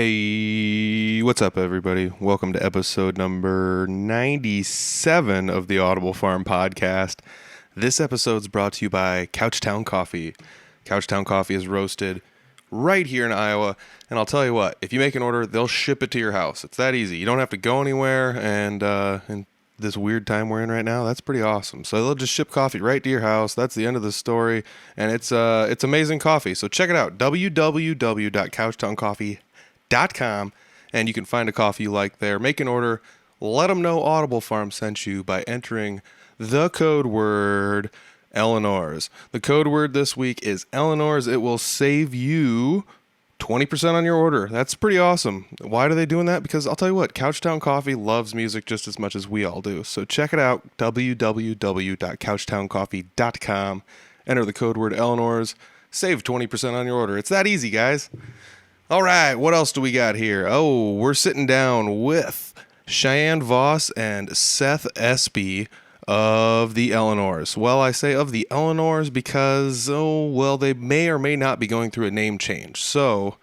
Hey, what's up, everybody? Welcome to episode number 97 of the Audible Farm podcast. This episode's brought to you by Couchtown Coffee. Couchtown Coffee is roasted right here in Iowa, and I'll tell you what, if you make an order, they'll ship it to your house. It's that easy. You don't have to go anywhere, and in this weird time we're in right now, that's pretty awesome. So they'll just ship coffee right to your house. That's the end of the story, and it's amazing coffee. So check it out, www.couchtowncoffee.com, and you can find a coffee you like there. Make an order. Let them know Audible Farm sent you by entering the code word Eleanors. The code word this week is Eleanors. It will save you 20% on your order. That's pretty awesome. Why are they doing that? Because I'll tell you what, Couchtown Coffee loves music just as much as we all do. So check it out, www.couchtowncoffee.com. Enter the code word Eleanors. Save 20% on your order. It's that easy, guys. All right, what else do we got here? Oh, we're sitting down with Cheyenne Voss and Seth Espe of the Eleanors. Well, I say of the Eleanors because, they may or may not be going through a name change. So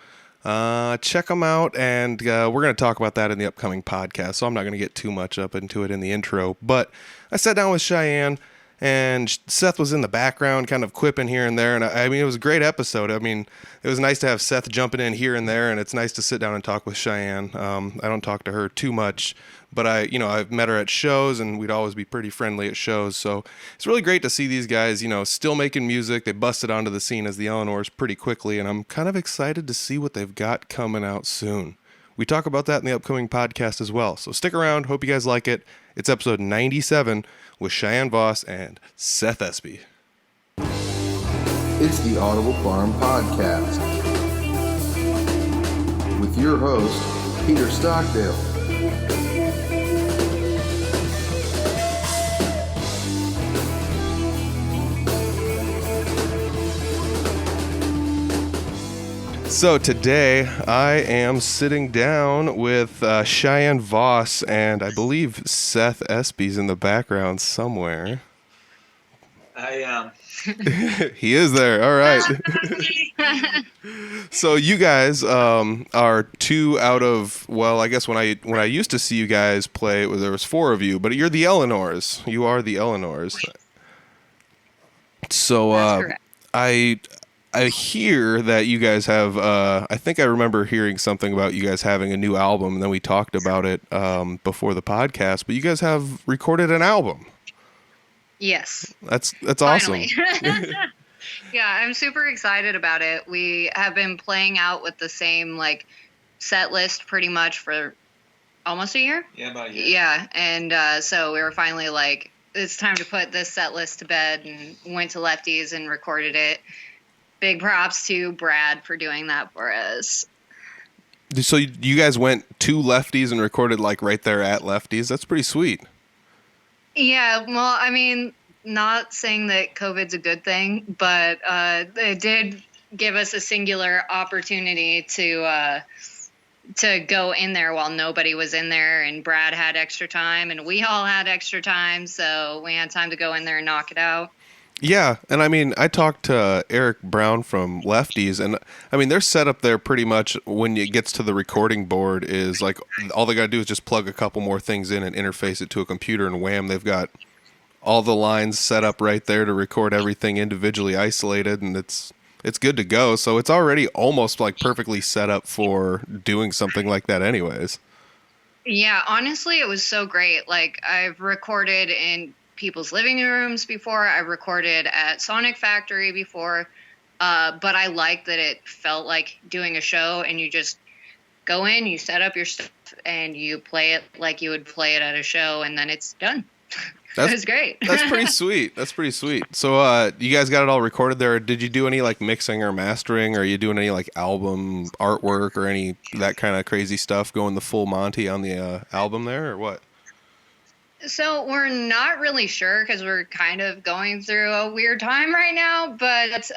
check them out, and we're going to talk about that in the upcoming podcast, so I'm not going to get too much up into it in the intro. But I sat down with Cheyenne, and Seth was in the background kind of quipping here and there, and I mean, it was a great episode. I mean, it was nice to have Seth jumping in here and there, and it's nice to sit down and talk with Cheyenne. I don't talk to her too much, but I've met her at shows, and we'd always be pretty friendly at shows, so it's really great to see these guys, still making music. They busted onto the scene as the Eleanors pretty quickly, and I'm kind of excited to see what they've got coming out soon. We talk about that in the upcoming podcast as well, so stick around. Hope you guys like it. It's episode 97 with Cheyenne Voss and Seth Espe. It's the Audible Farm Podcast with your host, Peter Stockdale. So today I am sitting down with Cheyenne Voss, and I believe Seth Espe's in the background somewhere. I am. He is there. All right. So you guys are two out of, well, I guess when I used to see you guys play, there was four of you, but you're the Eleanors. You are the Eleanors. So I hear that you guys have, I think I remember hearing something about you guys having a new album, and then we talked about it before the podcast, but you guys have recorded an album. Yes. That's awesome. Yeah, I'm super excited about it. We have been playing out with the same set list pretty much for almost a year. Yeah, about a year. Yeah, and so we were finally it's time to put this set list to bed, and went to Lefties and recorded it. Big props to Brad for doing that for us. So you guys went to Lefties and recorded right there at Lefties? That's pretty sweet. Yeah, well, I mean, not saying that COVID's a good thing, but it did give us a singular opportunity to go in there while nobody was in there, and Brad had extra time, and we all had extra time, so we had time to go in there and knock it out. Yeah, and I mean, I talked to Eric Brown from Lefties, and I mean, their setup there pretty much when it gets to the recording board is all they got to do is just plug a couple more things in and interface it to a computer, and wham, they've got all the lines set up right there to record everything individually isolated, and it's good to go. So it's already almost perfectly set up for doing something like that anyways. Yeah, honestly, it was so great. I've recorded in people's living rooms before. I recorded at Sonic Factory before, but I liked that it felt like doing a show, and you just go in, you set up your stuff, and you play it like you would play it at a show, and then it's done. It was great. That's pretty sweet. That's pretty sweet. So you guys got it all recorded there. Did you do any mixing or mastering, or are you doing any album artwork or any that kind of crazy stuff, going the full Monty on the album there, or what? So we're not really sure because we're kind of going through a weird time right now. But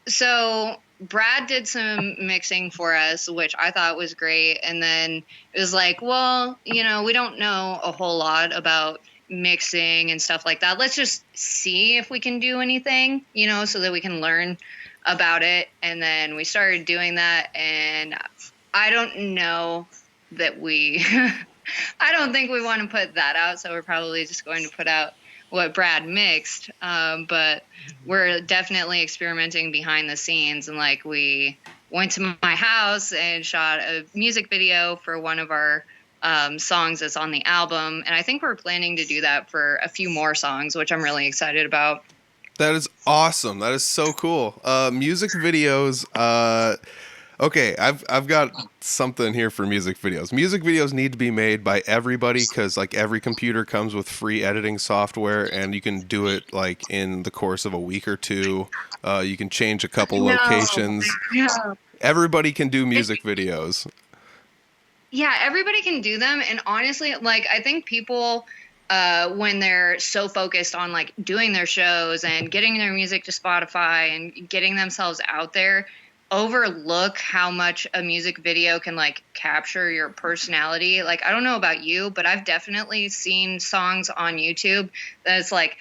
so Brad did some mixing for us, which I thought was great. And then it was we don't know a whole lot about mixing and stuff like that. Let's just see if we can do anything, so that we can learn about it. And then we started doing that, and I don't know that we, I don't think we want to put that out. So we're probably just going to put out what Brad mixed. But we're definitely experimenting behind the scenes. And like we went to my house and shot a music video for one of our songs that's on the album. And I think we're planning to do that for a few more songs, which I'm really excited about. That is awesome. That is so cool. Music videos. Okay, I've got something here for music videos. Music videos need to be made by everybody because like every computer comes with free editing software, and you can do it like in the course of a week or two. You can change a couple locations. No. Everybody can do music videos. Yeah, everybody can do them. And honestly, like I think people when they're so focused on like doing their shows and getting their music to Spotify and getting themselves out there, overlook how much a music video can like capture your personality. Like I don't know about you, but I've definitely seen songs on YouTube that it's like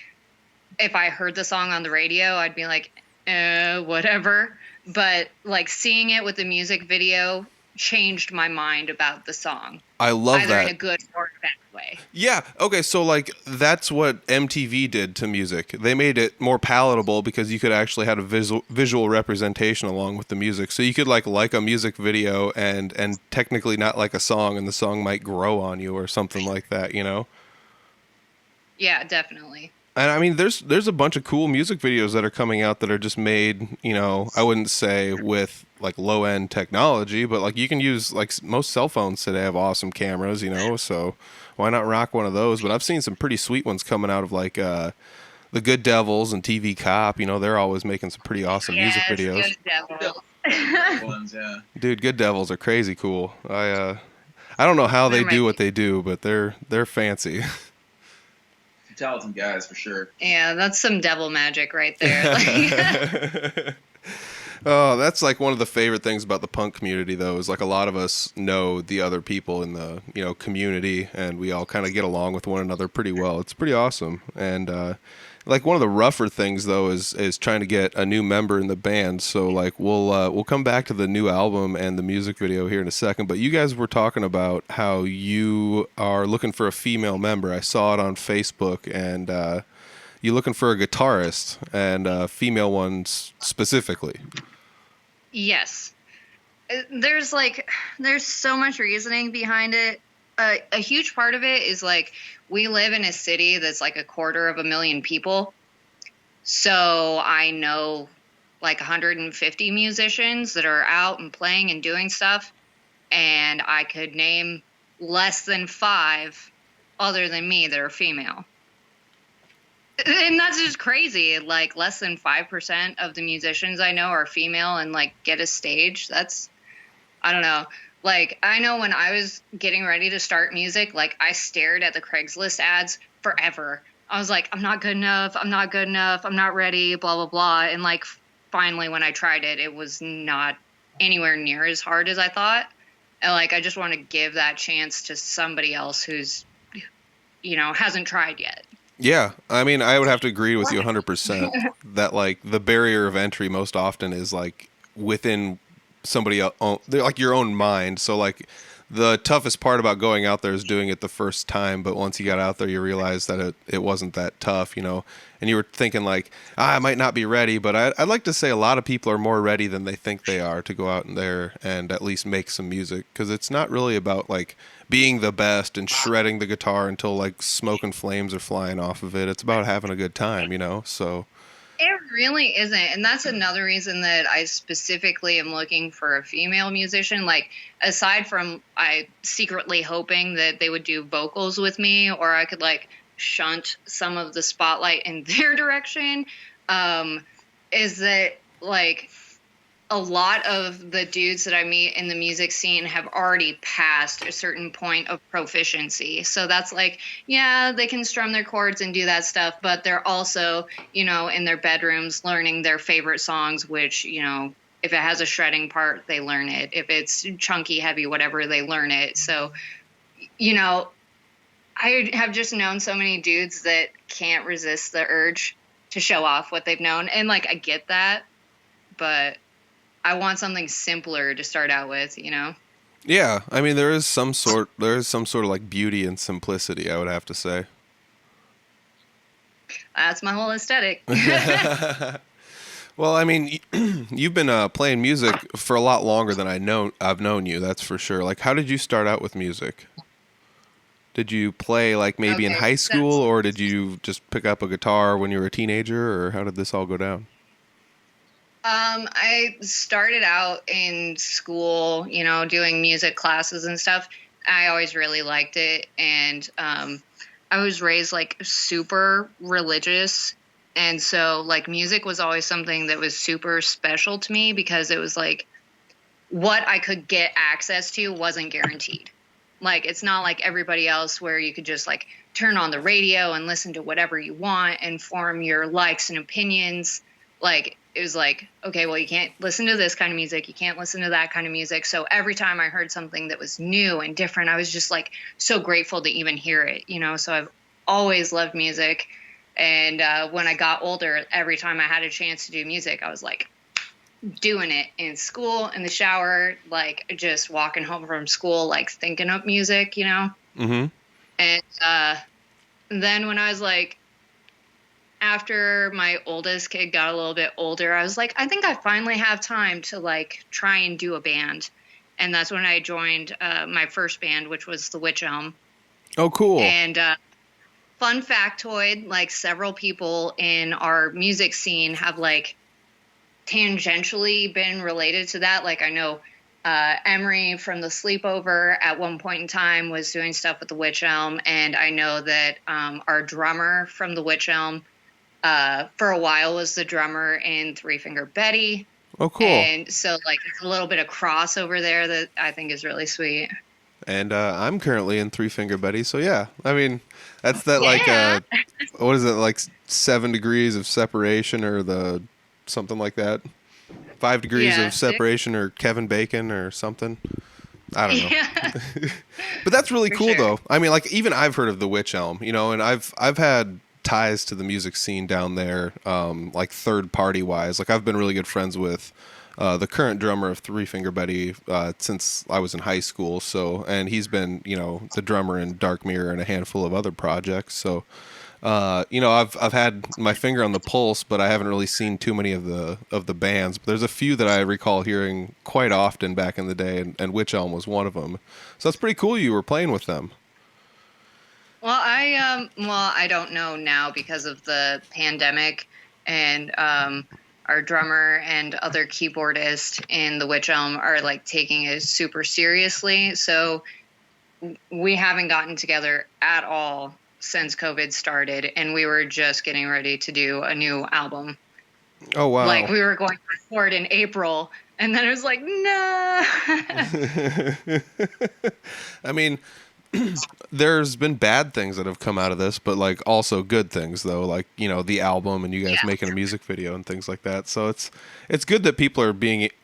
if I heard the song on the radio, I'd be like, whatever. But like seeing it with the music video changed my mind about the song. I love either that. in a good or a bad way. Yeah. Okay. So like that's what MTV did to music. They made it more palatable because you could actually have a visual representation along with the music. So you could like a music video and technically not like a song, and the song might grow on you or something like that. You know. Yeah, definitely. And I mean, there's a bunch of cool music videos that are coming out that are just made, you know, I wouldn't say with like low end technology, but like you can use like most cell phones today have awesome cameras, you know, so why not rock one of those? But I've seen some pretty sweet ones coming out of like the Good Devils and TV Cop, you know, they're always making some pretty awesome music videos. Good Devil. Ones, yeah. Dude, Good Devils are crazy cool. I don't know how they do what they do, but they're fancy. Talented guys for sure. Yeah, that's some devil magic right there. Like, Oh, that's like one of the favorite things about the punk community, though, is like a lot of us know the other people in the, you know, community, and we all kind of get along with one another pretty well. It's pretty awesome. And like one of the rougher things, though, is trying to get a new member in the band. So like we'll come back to the new album and the music video here in a second. But you guys were talking about how you are looking for a female member. I saw it on Facebook, and you're looking for a guitarist, and a female one specifically. yes. There's so much reasoning behind it. A huge part of it is like we live in a city that's like 250,000 people. So I know like 150 musicians that are out and playing and doing stuff. And I could name less than 5 other than me that are female. And that's just crazy. Like less than 5% of the musicians I know are female and like get a stage. That's, I don't know. Like, I know when I was getting ready to start music, like I stared at the Craigslist ads forever. I was like, I'm not good enough. I'm not good enough. I'm not ready, blah, blah, blah. And like, finally, when I tried it, it was not anywhere near as hard as I thought. And like, I just want to give that chance to somebody else who's, you know, hasn't tried yet. Yeah, I mean, I would have to agree with you 100% that like the barrier of entry most often is like within somebody else, like your own mind. So like the toughest part about going out there is doing it the first time, but once you got out there, you realize that it wasn't that tough, you know. And you were thinking like, I might not be ready, but I'd like to say a lot of people are more ready than they think they are to go out in there and at least make some music, because it's not really about like being the best and shredding the guitar until like smoke and flames are flying off of it. It's about having a good time, you know. So it really isn't. And that's another reason that I specifically am looking for a female musician. Like, aside from I secretly hoping that they would do vocals with me, or I could like shunt some of the spotlight in their direction, is that like a lot of the dudes that I meet in the music scene have already passed a certain point of proficiency. So that's like, yeah, they can strum their chords and do that stuff, but they're also, you know, in their bedrooms learning their favorite songs, which, you know, if it has a shredding part, they learn it. If it's chunky, heavy, whatever, they learn it. So, you know, I have just known so many dudes that can't resist the urge to show off what they've known. And like, I get that, but I want something simpler to start out with, you know? Yeah, I mean there is some sort of like beauty and simplicity, I would have to say. That's my whole aesthetic. Well, I mean, you've been playing music for a lot longer than I've known you. That's for sure. Like, how did you start out with music? Did you play like maybe in Okay, high school, or did you just pick up a guitar when you were a teenager, or how did this all go down? I started out in school, doing music classes and stuff. I always really liked it. And I was raised like super religious. And so like music was always something that was super special to me because it was like what I could get access to wasn't guaranteed. Like it's not like everybody else where you could just like turn on the radio and listen to whatever you want and form your likes and opinions. Like it was like, okay, well, you can't listen to this kind of music. You can't listen to that kind of music. So every time I heard something that was new and different, I was just like so grateful to even hear it, So I've always loved music. And when I got older, every time I had a chance to do music, I was like doing it in school, in the shower, like just walking home from school, like thinking up music, Mm-hmm. And then when I was like, after my oldest kid got a little bit older, I was like, I think I finally have time to like try and do a band. And that's when I joined my first band, which was the Witch Elm. Oh, cool. And fun factoid, like several people in our music scene have like tangentially been related to that. Like I know Emery from the Sleepover at one point in time was doing stuff with the Witch Elm. And I know that our drummer from the Witch Elm for a while was the drummer in Three Finger Betty. Oh, cool. And so like it's a little bit of crossover there that I think is really sweet. And I'm currently in Three Finger Betty, so yeah. I mean, that's that Yeah. like what is it, like 7 degrees of separation or the something like that? 5 degrees Yeah, of separation or Kevin Bacon or something. I don't know. Yeah. But that's really For cool sure. though. I mean, like even I've heard of the Witch Elm, and I've had ties to the music scene down there, like third party wise. Like I've been really good friends with the current drummer of Three Finger Betty since I was in high school. So, and he's been, the drummer in Dark Mirror and a handful of other projects. So, I've had my finger on the pulse, but I haven't really seen too many of the bands. But there's a few that I recall hearing quite often back in the day, and Witch Elm was one of them. So that's pretty cool. You were playing with them. Well, I don't know now because of the pandemic, and our drummer and other keyboardist in the Witch Elm are like taking it super seriously. So we haven't gotten together at all since COVID started, and we were just getting ready to do a new album. Oh wow! Like we were going to record in April, and then it was like, no. I mean, there's been bad things that have come out of this, but like also good things though, like the album and you guys making a music video and things like that. So it's good that people are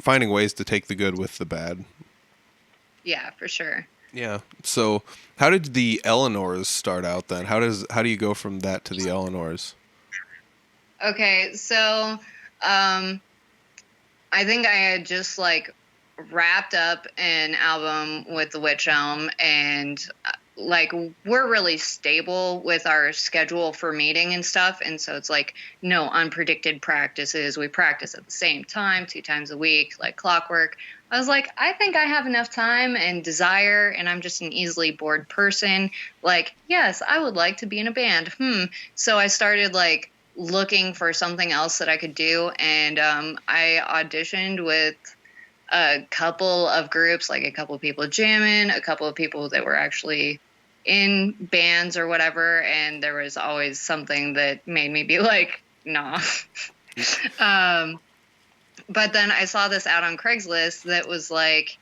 finding ways to take the good with the bad. Yeah, for sure. Yeah. So how did the Eleanors start out then? How do you go from that to the Eleanors? Okay, so I think I had just like wrapped up an album with the Witch Elm, and like we're really stable with our schedule for meeting and stuff, and so it's like no unpredicted practices. We practice at the same time 2 times a week, like clockwork. I was like, I think I have enough time and desire, and I'm just an easily bored person. Like, yes, I would like to be in a band. So I started like looking for something else that I could do, and I auditioned with a couple of groups, like a couple of people jamming, a couple of people that were actually in bands or whatever, and there was always something that made me be like, nah. But then I saw this ad on Craigslist that was like,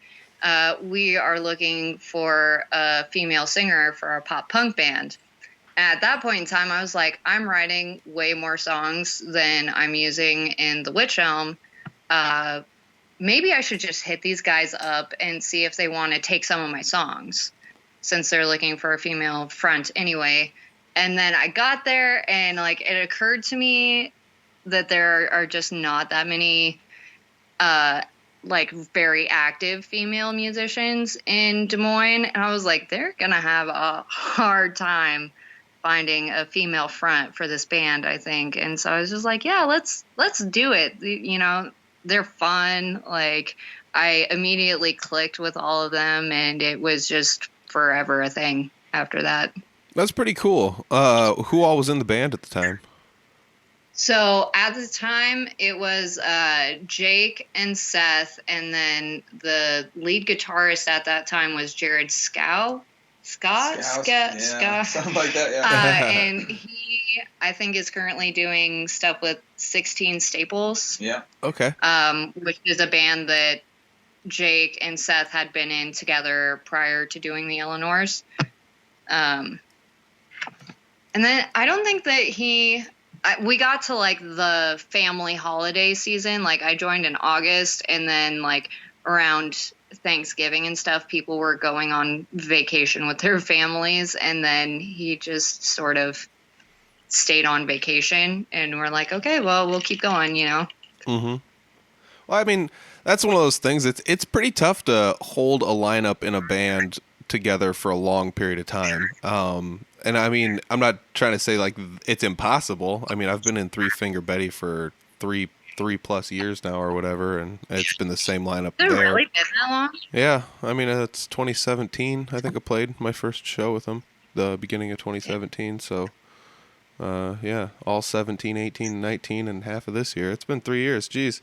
we are looking for a female singer for our pop punk band. At that point in time, I was like, I'm writing way more songs than I'm using in the Witch Elm. Maybe I should just hit these guys up and see if they want to take some of my songs, since they're looking for a female front anyway. And then I got there, and like it occurred to me that there are just not that many like very active female musicians in Des Moines, and I was like, they're gonna have a hard time finding a female front for this band, I think. And so I was just like, yeah, let's do it. You know, they're fun. Like, I immediately clicked with all of them, and it was just forever a thing after that. That's pretty cool. Who all was in the band at the time? So at the time, it was Jake and Seth, and then the lead guitarist at that time was Jared Scott, Yeah, something like that. Yeah. and he, I think, is currently doing stuff with 16 Staples. Yeah. Okay. Which is a band that Jake and Seth had been in together prior to doing the Eleanors. And then I don't think that we got to like the family holiday season. Like, I joined in August, and then like around Thanksgiving and stuff, people were going on vacation with their families, and then he just sort of stayed on vacation, and we're like, okay, well, we'll keep going, you know? Mm-hmm. Well, I mean, that's one of those things. It's pretty tough to hold a lineup in a band together for a long period of time. And I mean, I'm not trying to say like it's impossible. I mean, I've been in Three Finger Betty for three plus years now or whatever, and it's been the same lineup Has it there. really been that long? Yeah, I mean, it's 2017. I think I played my first show with them, the beginning of 2017. So, yeah, all 17, 18, 19, and half of this year. It's been 3 years. Jeez.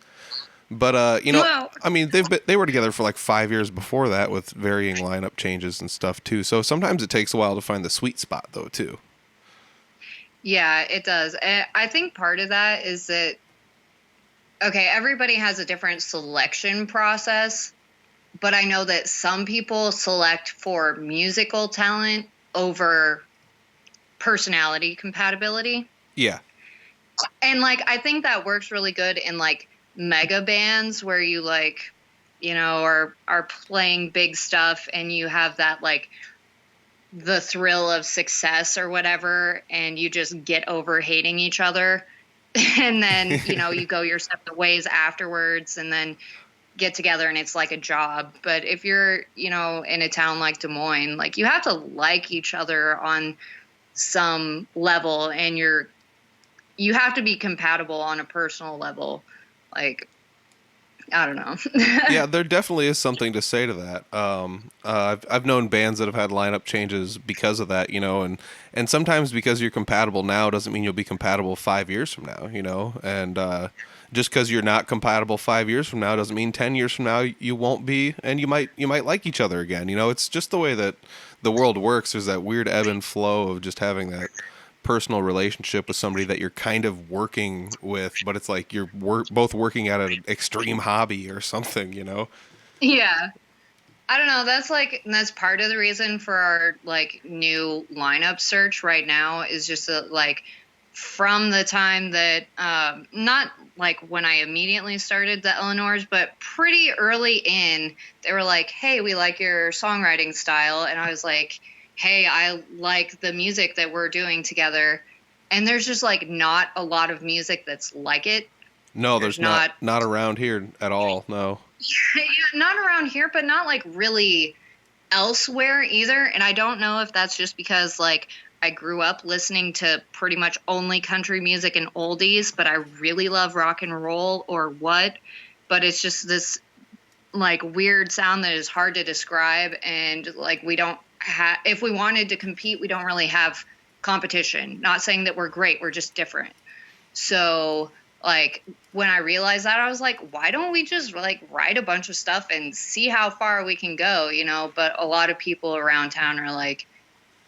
But you know, Wow. I mean, they were together for like 5 years before that with varying lineup changes and stuff too. So sometimes it takes a while to find the sweet spot though too. Yeah, it does. And I think part of that is that, okay, everybody has a different selection process, but I know that some people select for musical talent over personality compatibility. Yeah. And like, I think that works really good in like mega bands where you like, you know, are playing big stuff, and you have that like the thrill of success or whatever, and you just get over hating each other. And then, you know, you go your separate ways afterwards, and then get together, and it's like a job. But if you're, you know, in a town like Des Moines, like, you have to like each other on some level, and you have to be compatible on a personal level. Like, I don't know. Yeah, there definitely is something to say to that. I've known bands that have had lineup changes because of that, you know, and sometimes because you're compatible now doesn't mean you'll be compatible 5 years from now, you know, and just because you're not compatible 5 years from now doesn't mean 10 years from now you won't be, and you might like each other again. You know, it's just the way that the world works. There's that weird ebb and flow of just having that personal relationship with somebody that you're kind of working with, but it's like you're both working at an extreme hobby or something, you know? Yeah. I don't know. That's part of the reason for our like new lineup search right now is just like from the time that, not like when I immediately started the Eleanors, but pretty early in, they were like, hey, we like your songwriting style. And I was like, hey, I like the music that we're doing together. And there's just like not a lot of music that's like it. No, there's not around here at all. No. Yeah, not around here, but not like really elsewhere either. And I don't know if that's just because like I grew up listening to pretty much only country music and oldies, but I really love rock and roll or what. But it's just this like weird sound that is hard to describe. And like we don't if we wanted to compete, we don't really have competition. Not saying that we're great, we're just different. So like when I realized that, I was like, why don't we just like write a bunch of stuff and see how far we can go, you know? But a lot of people around town are like,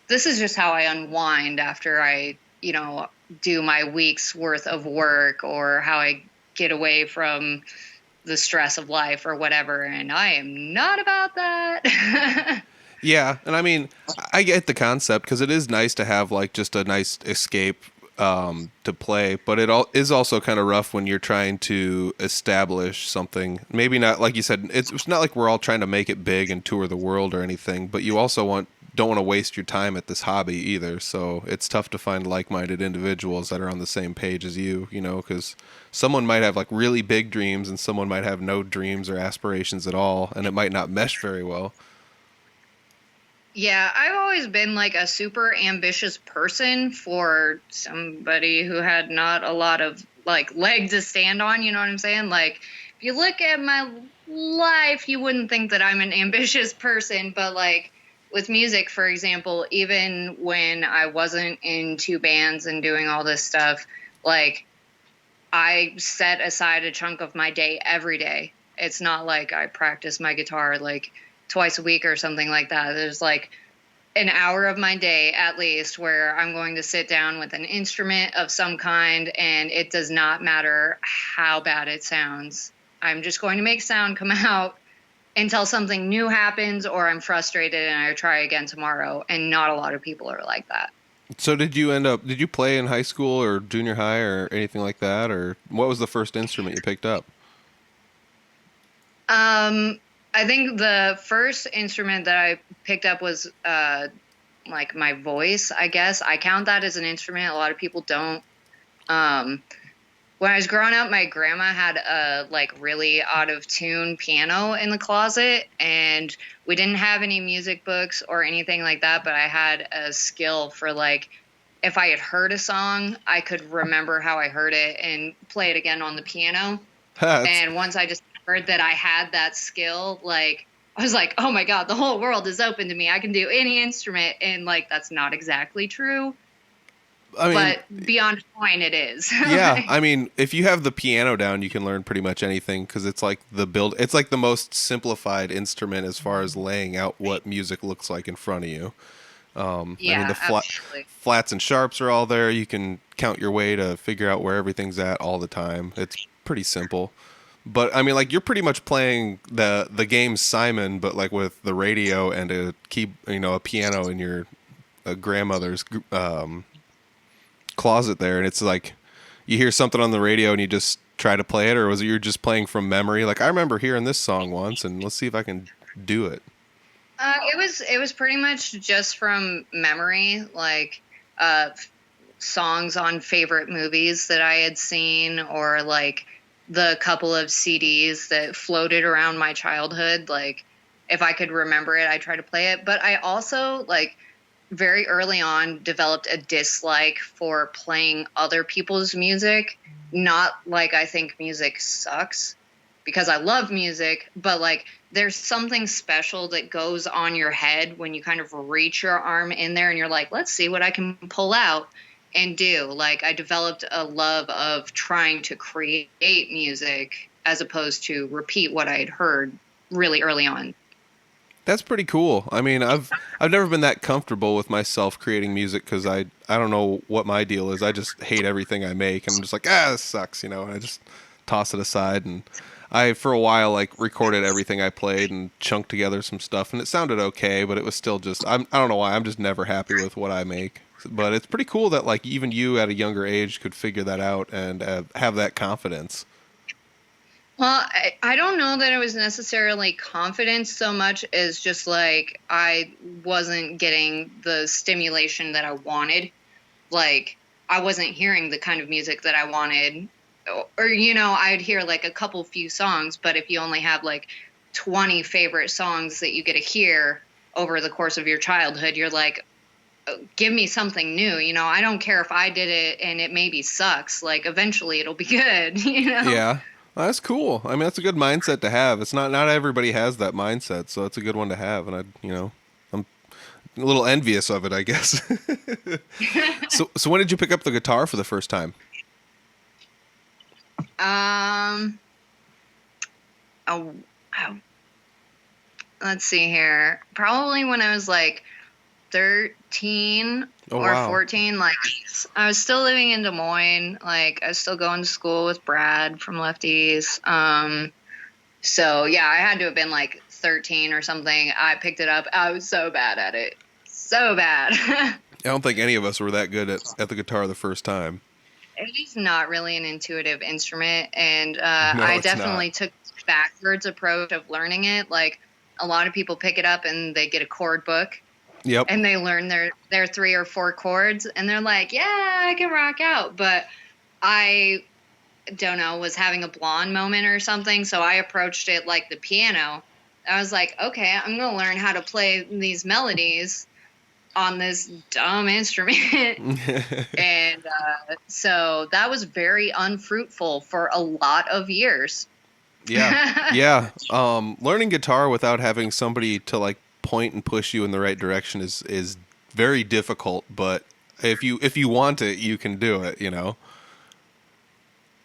this is just how I unwind after I, you know, do my week's worth of work, or how I get away from the stress of life or whatever. And I am not about that. Yeah, and I mean, I get the concept because it is nice to have like just a nice escape to play, but it is also kind of rough when you're trying to establish something. Maybe not, like you said, it's not like we're all trying to make it big and tour the world or anything, but you also want don't want to waste your time at this hobby either. So it's tough to find like-minded individuals that are on the same page as you, because someone might have like really big dreams and someone might have no dreams or aspirations at all, and it might not mesh very well. Yeah, I've always been like a super ambitious person for somebody who had not a lot of like leg to stand on, you know what I'm saying? Like, if you look at my life, you wouldn't think that I'm an ambitious person, but like with music, for example, even when I wasn't in two bands and doing all this stuff, like I set aside a chunk of my day every day. It's not like I practice my guitar like twice a week or something like that. There's like an hour of my day at least where I'm going to sit down with an instrument of some kind, and it does not matter how bad it sounds. I'm just going to make sound come out until something new happens or I'm frustrated and I try again tomorrow. And not a lot of people are like that. So did you play in high school or junior high or anything like that? Or what was the first instrument you picked up? I think the first instrument that I picked up was like my voice, I guess. I count that as an instrument. A lot of people don't. When I was growing up, my grandma had a like really out of tune piano in the closet, and we didn't have any music books or anything like that, but I had a skill for like, if I had heard a song, I could remember how I heard it and play it again on the piano. And once I just heard that I had that skill, like I was like, oh my God, the whole world is open to me. I can do any instrument. And like, that's not exactly true. I mean, but beyond a point, it is. Yeah, I mean, if you have the piano down, you can learn pretty much anything because it's like it's like the most simplified instrument as far as laying out what music looks like in front of you. Yeah, I mean, the absolutely. flats and sharps are all there. You can count your way to figure out where everything's at all the time. It's pretty simple. But I mean, like you're pretty much playing the game Simon, but like with the radio and a piano in your grandmother's closet there, and it's like you hear something on the radio and you just try to play it, or was it you're just playing from memory? Like I remember hearing this song once, and let's see if I can do it. It was pretty much just from memory, like songs on favorite movies that I had seen, or like the couple of CDs that floated around my childhood. Like if I could remember it, I try to play it. But I also like very early on developed a dislike for playing other people's music. Not like I think music sucks, because I love music, but like there's something special that goes on your head when you kind of reach your arm in there and you're like, let's see what I can pull out and do. Like I developed a love of trying to create music as opposed to repeat what I had heard really early on. That's pretty cool. I mean, I've never been that comfortable with myself creating music because I don't know what my deal is. I just hate everything I make, and I'm just like, this sucks, and I just toss it aside. And I, for a while, like recorded everything I played and chunked together some stuff, and it sounded okay, but it was still just, I don't know why, I'm just never happy with what I make. But it's pretty cool that like even you at a younger age could figure that out and have that confidence. Well, I don't know that it was necessarily confidence so much as just like I wasn't getting the stimulation that I wanted. Like I wasn't hearing the kind of music that I wanted. Or, I'd hear like a few songs, but if you only have like 20 favorite songs that you get to hear over the course of your childhood, you're like, give me something new. I don't care if I did it and it maybe sucks. Like eventually it'll be good, Yeah. Well, that's cool. I mean, that's a good mindset to have. It's not everybody has that mindset, so it's a good one to have. And I'm a little envious of it, I guess. So when did you pick up the guitar for the first time? Let's see here. Probably when I was like 13 or 14. Like I was still living in Des Moines. Like I was still going to school with Brad from Lefties. So yeah, I had to have been like 13 or something. I picked it up. I was so bad at it. So bad. I don't think any of us were that good at the guitar the first time. It is not really an intuitive instrument. And I definitely took the backwards approach of learning it. Like a lot of people pick it up and they get a chord book Yep. And they learn their 3 or 4 chords, and they're like, yeah, I can rock out. But I don't know, was having a blonde moment or something, so I approached it like the piano. I was like, okay, I'm going to learn how to play these melodies on this dumb instrument. And so that was very unfruitful for a lot of years. Yeah. Learning guitar without having somebody to like point and push you in the right direction is very difficult, but if you want it, you can do it, you know?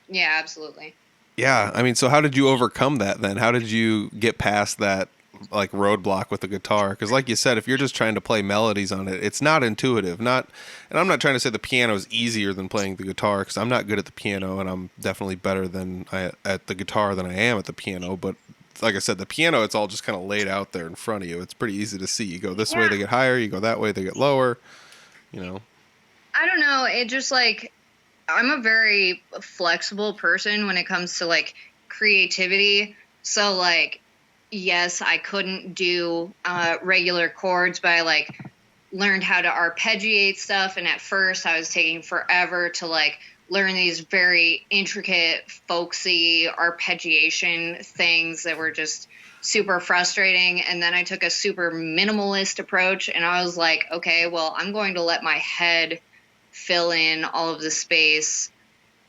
Yeah, absolutely. Yeah, I mean, so how did you overcome that then? How did you get past that like roadblock with the guitar? Because like you said, if you're just trying to play melodies on it, it's not intuitive. And I'm not trying to say the piano is easier than playing the guitar, because I'm not good at the piano, and I'm definitely better at the guitar than I am at the piano. But like I said, the piano, it's all just kind of laid out there in front of you. It's pretty easy to see. You go this way, they get higher. You go that way, they get lower. You know. I don't know. It just like, I'm a very flexible person when it comes to like creativity. So like, yes, I couldn't do regular chords, but I like learned how to arpeggiate stuff. And at first I was taking forever to like learn these very intricate, folksy arpeggiation things that were just super frustrating. And then I took a super minimalist approach, and I was like, okay, well, I'm going to let my head fill in all of the space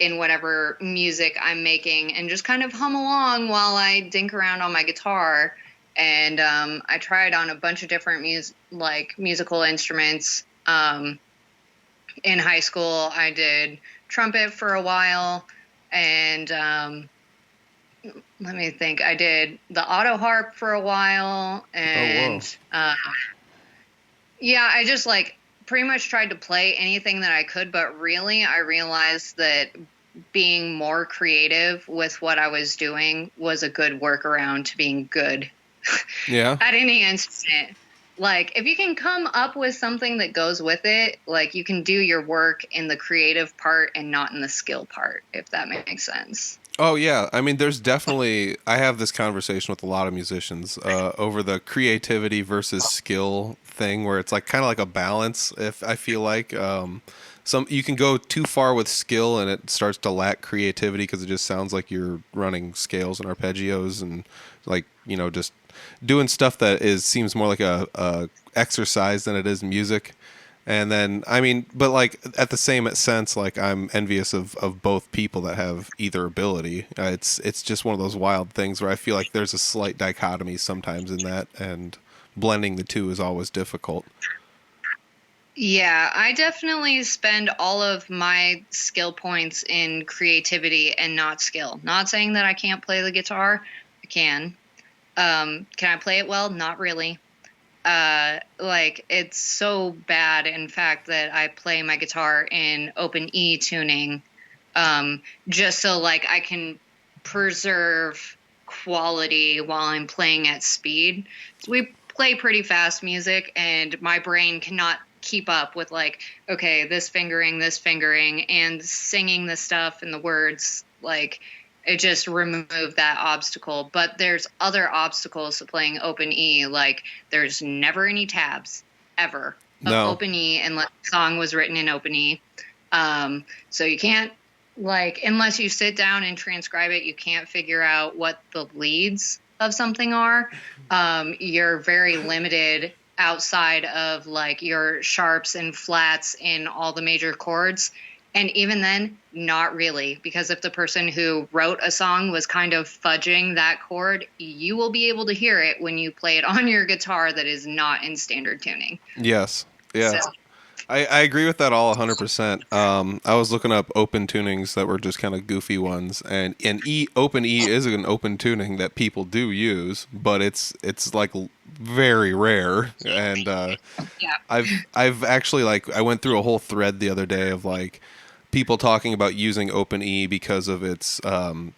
in whatever music I'm making and just kind of hum along while I dink around on my guitar. And I tried on a bunch of different musical instruments. In high school, I did trumpet for a while, and let me think, I did the auto harp for a while, and yeah, I just like pretty much tried to play anything that I could, but really I realized that being more creative with what I was doing was a good workaround to being good at any instrument. Like, if you can come up with something that goes with it, like, you can do your work in the creative part and not in the skill part, if that makes sense. Oh, yeah. I mean, there's definitely... I have this conversation with a lot of musicians over the creativity versus skill thing, where it's like kind of like a balance, if I feel like. You can go too far with skill and it starts to lack creativity because it just sounds like you're running scales and arpeggios and, like, you know, just doing stuff that seems more like a exercise than it is music. And then, I mean, but like at the same sense, like I'm envious of both people that have either ability. It's just one of those wild things where I feel like there's a slight dichotomy sometimes in that, and blending the two is always difficult. Yeah, I definitely spend all of my skill points in creativity and not skill. Not saying that I can't play the guitar. I can. Can I play it well? Not really. Like, it's so bad, in fact, that I play my guitar in open E tuning, just so, like, I can preserve quality while I'm playing at speed. So we play pretty fast music, and my brain cannot keep up with, like, okay, this fingering, and singing the stuff and the words, like, it just removed that obstacle. But there's other obstacles to playing open E. Like, there's never any tabs, ever, of open E unless the song was written in open E. So you can't, like, unless you sit down and transcribe it, you can't figure out what the leads of something are. You're very limited outside of, like, your sharps and flats in all the major chords. And even then, not really, because if the person who wrote a song was kind of fudging that chord, you will be able to hear it when you play it on your guitar that is not in standard tuning. Yes. Yeah. So, I agree with that all 100%. I was looking up open tunings that were just kind of goofy ones, and open E is an open tuning that people do use, but it's like very rare. And I've actually, like, I went through a whole thread the other day of, like, people talking about using open E because of its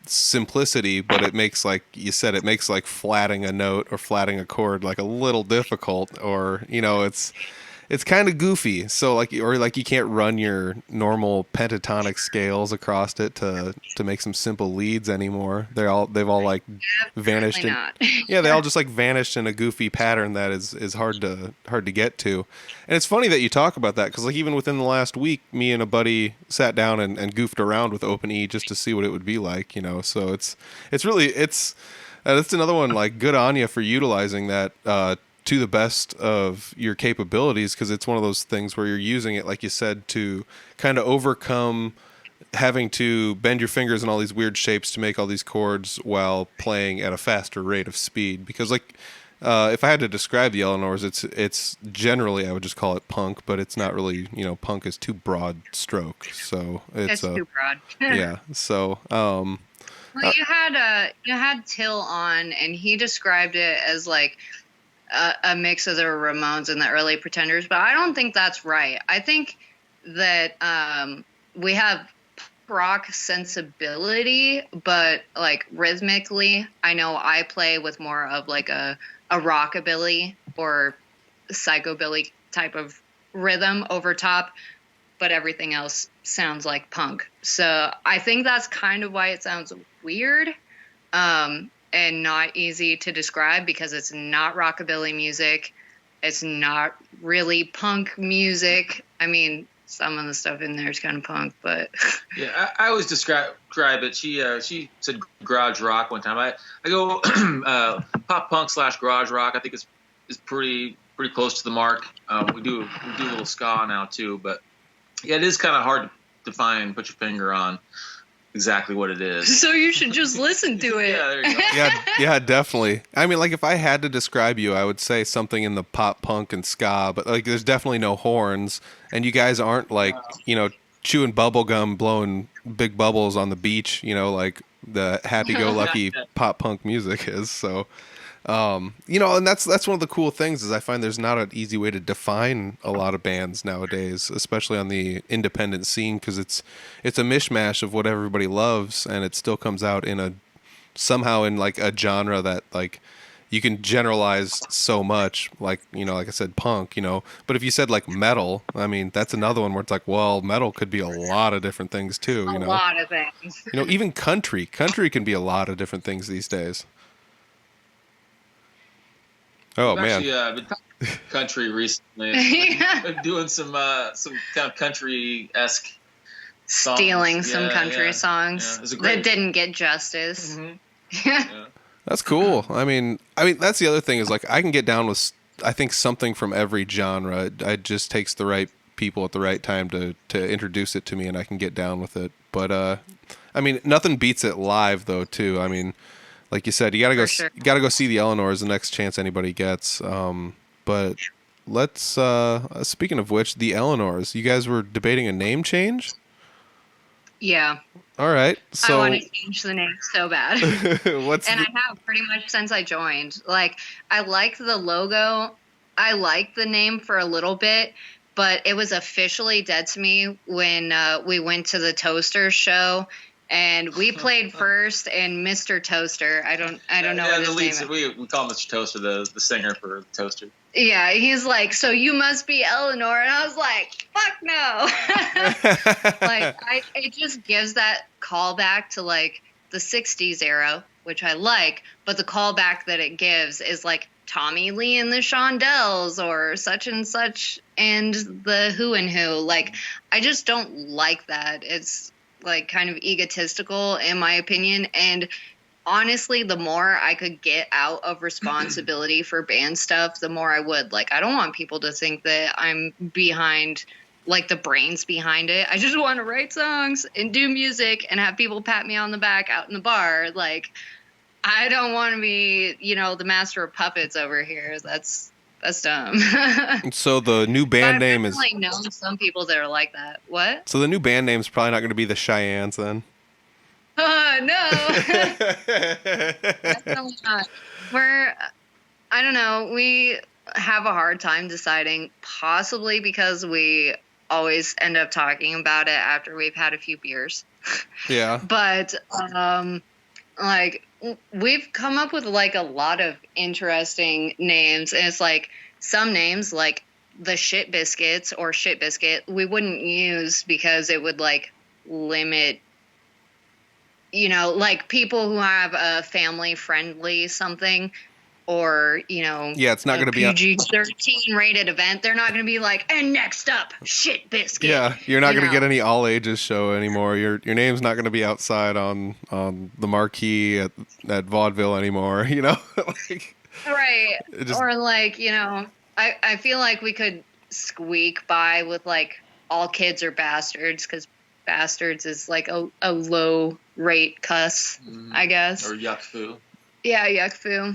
simplicity, but it makes, like you said, it makes, like, flatting a note or flatting a chord like a little difficult, or, you know, it's kind of goofy. So like, or like you can't run your normal pentatonic scales across it to make some simple leads anymore. They've all like vanished. Yeah, they all just like vanished in a goofy pattern that is hard to get to. And it's funny that you talk about that because like even within the last week, me and a buddy sat down and goofed around with Open E just to see what it would be like, you know. So it's another one, like, good on you for utilizing that to the best of your capabilities, because it's one of those things where you're using it, like you said, to kind of overcome having to bend your fingers in all these weird shapes to make all these chords while playing at a faster rate of speed. Because, like, if I had to describe the Eleanors, it's generally, I would just call it punk, but it's not really, you know, punk is too broad stroke. So it's too broad. Yeah. So, well, you had Till on, and he described it as like a mix of the Ramones and the early Pretenders, but I don't think that's right. I think that we have rock sensibility, but like rhythmically, I know I play with more of like a rockabilly or psychobilly type of rhythm over top, but everything else sounds like punk. So I think that's kind of why it sounds weird and not easy to describe, because it's not rockabilly music. It's not really punk music. I mean, some of the stuff in there is kind of punk, but yeah, I always describe it. She said garage rock one time. I go pop punk / garage rock. I think is pretty close to the mark. We do a little ska now too, but yeah, it is kind of hard to define, put your finger on exactly what it is. So you should just listen to it. Yeah, there you go. yeah, definitely. I mean, like, if I had to describe you, I would say something in the pop punk and ska, but like there's definitely no horns, and you guys aren't like, you know, chewing bubble gum, blowing big bubbles on the beach, you know, like the happy-go-lucky pop punk music is. So you know, and that's one of the cool things is I find there's not an easy way to define a lot of bands nowadays, especially on the independent scene, because it's a mishmash of what everybody loves, and it still comes out somehow in like a genre that like you can generalize so much, like, you know, like I said, punk, you know, but if you said like metal, I mean, that's another one where it's like, well, metal could be a lot of different things too, you know. A lot of things. You know, even country can be a lot of different things these days. Oh, man. Actually, been country recently. Been doing some kind of country-esque songs. Stealing some country songs that didn't get justice. Mm-hmm. Yeah. That's cool. I mean, that's the other thing is like I can get down with, I think, something from every genre. It just takes the right people at the right time to introduce it to me, and I can get down with it. But I mean, nothing beats it live though, too. I mean, like you said, you gotta go see the Eleanors the next chance anybody gets. But let's speaking of which, the Eleanors, you guys were debating a name change? Yeah. All right. So I want to change the name so bad. I have pretty much since I joined. Like, I like the logo. I like the name for a little bit, but it was officially dead to me when we went to the Toaster show. And we played first, and Mr. Toaster. I don't know what his name is. We call him Mr. Toaster, the singer for Toaster. Yeah, he's like, so you must be Eleanor, and I was like, fuck no. Like, it just gives that callback to like the '60s era, which I like, but the callback that it gives is like Tommy Lee and the Shondells or such and such and the Who and Who. Like, I just don't like that. It's like kind of egotistical in my opinion, and honestly, the more I could get out of responsibility for band stuff, the more I would. Like, I don't want people to think that I'm behind, like, the brains behind it. I just want to write songs and do music and have people pat me on the back out in the bar. Like, I don't want to be, you know, the master of puppets over here. That's dumb. So the new band name is. I know some people that are like that. What? So the new band name is probably not going to be the Cheyennes then. No. Definitely not. I don't know. We have a hard time deciding, possibly because we always end up talking about it after we've had a few beers. Yeah. But like, we've come up with like a lot of interesting names, and it's like some names like the Shit Biscuits or Shit Biscuit, we wouldn't use because it would like limit, you know, like people who have a family friendly something, or, you know, yeah, it's not going to be PG-13 rated event. They're not going to be like, and next up, Shit Biscuit. Yeah, you're not going to get any all ages show anymore. Your name's not going to be outside on the marquee at vaudeville anymore. You know, like, right? Or like, you know, I feel like we could squeak by with like all kids are bastards, because bastards is like a low rate cuss, I guess. Or yuck foo. Yeah, yuck foo.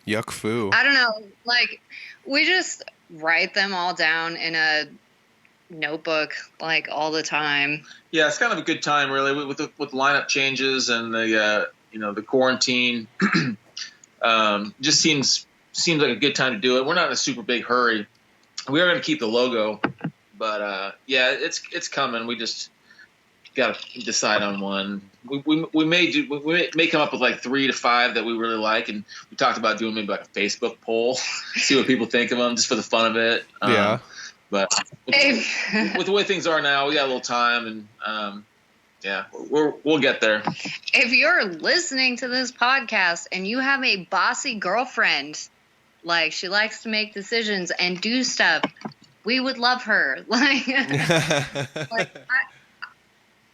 Yuck foo. I don't know. Like, we just write them all down in a notebook like all the time. Yeah, it's kind of a good time really with lineup changes and the the quarantine. Just seems like a good time to do it. We're not in a super big hurry. We are going to keep the logo, but yeah, it's coming. We just got to decide on one. We may come up with like 3 to 5 that we really like, and we talked about doing maybe like a Facebook poll, see what people think of them, just for the fun of it. Yeah. But with the way things are now, we got a little time, and yeah, we'll get there. If you're listening to this podcast and you have a bossy girlfriend, like she likes to make decisions and do stuff, we would love her. Like,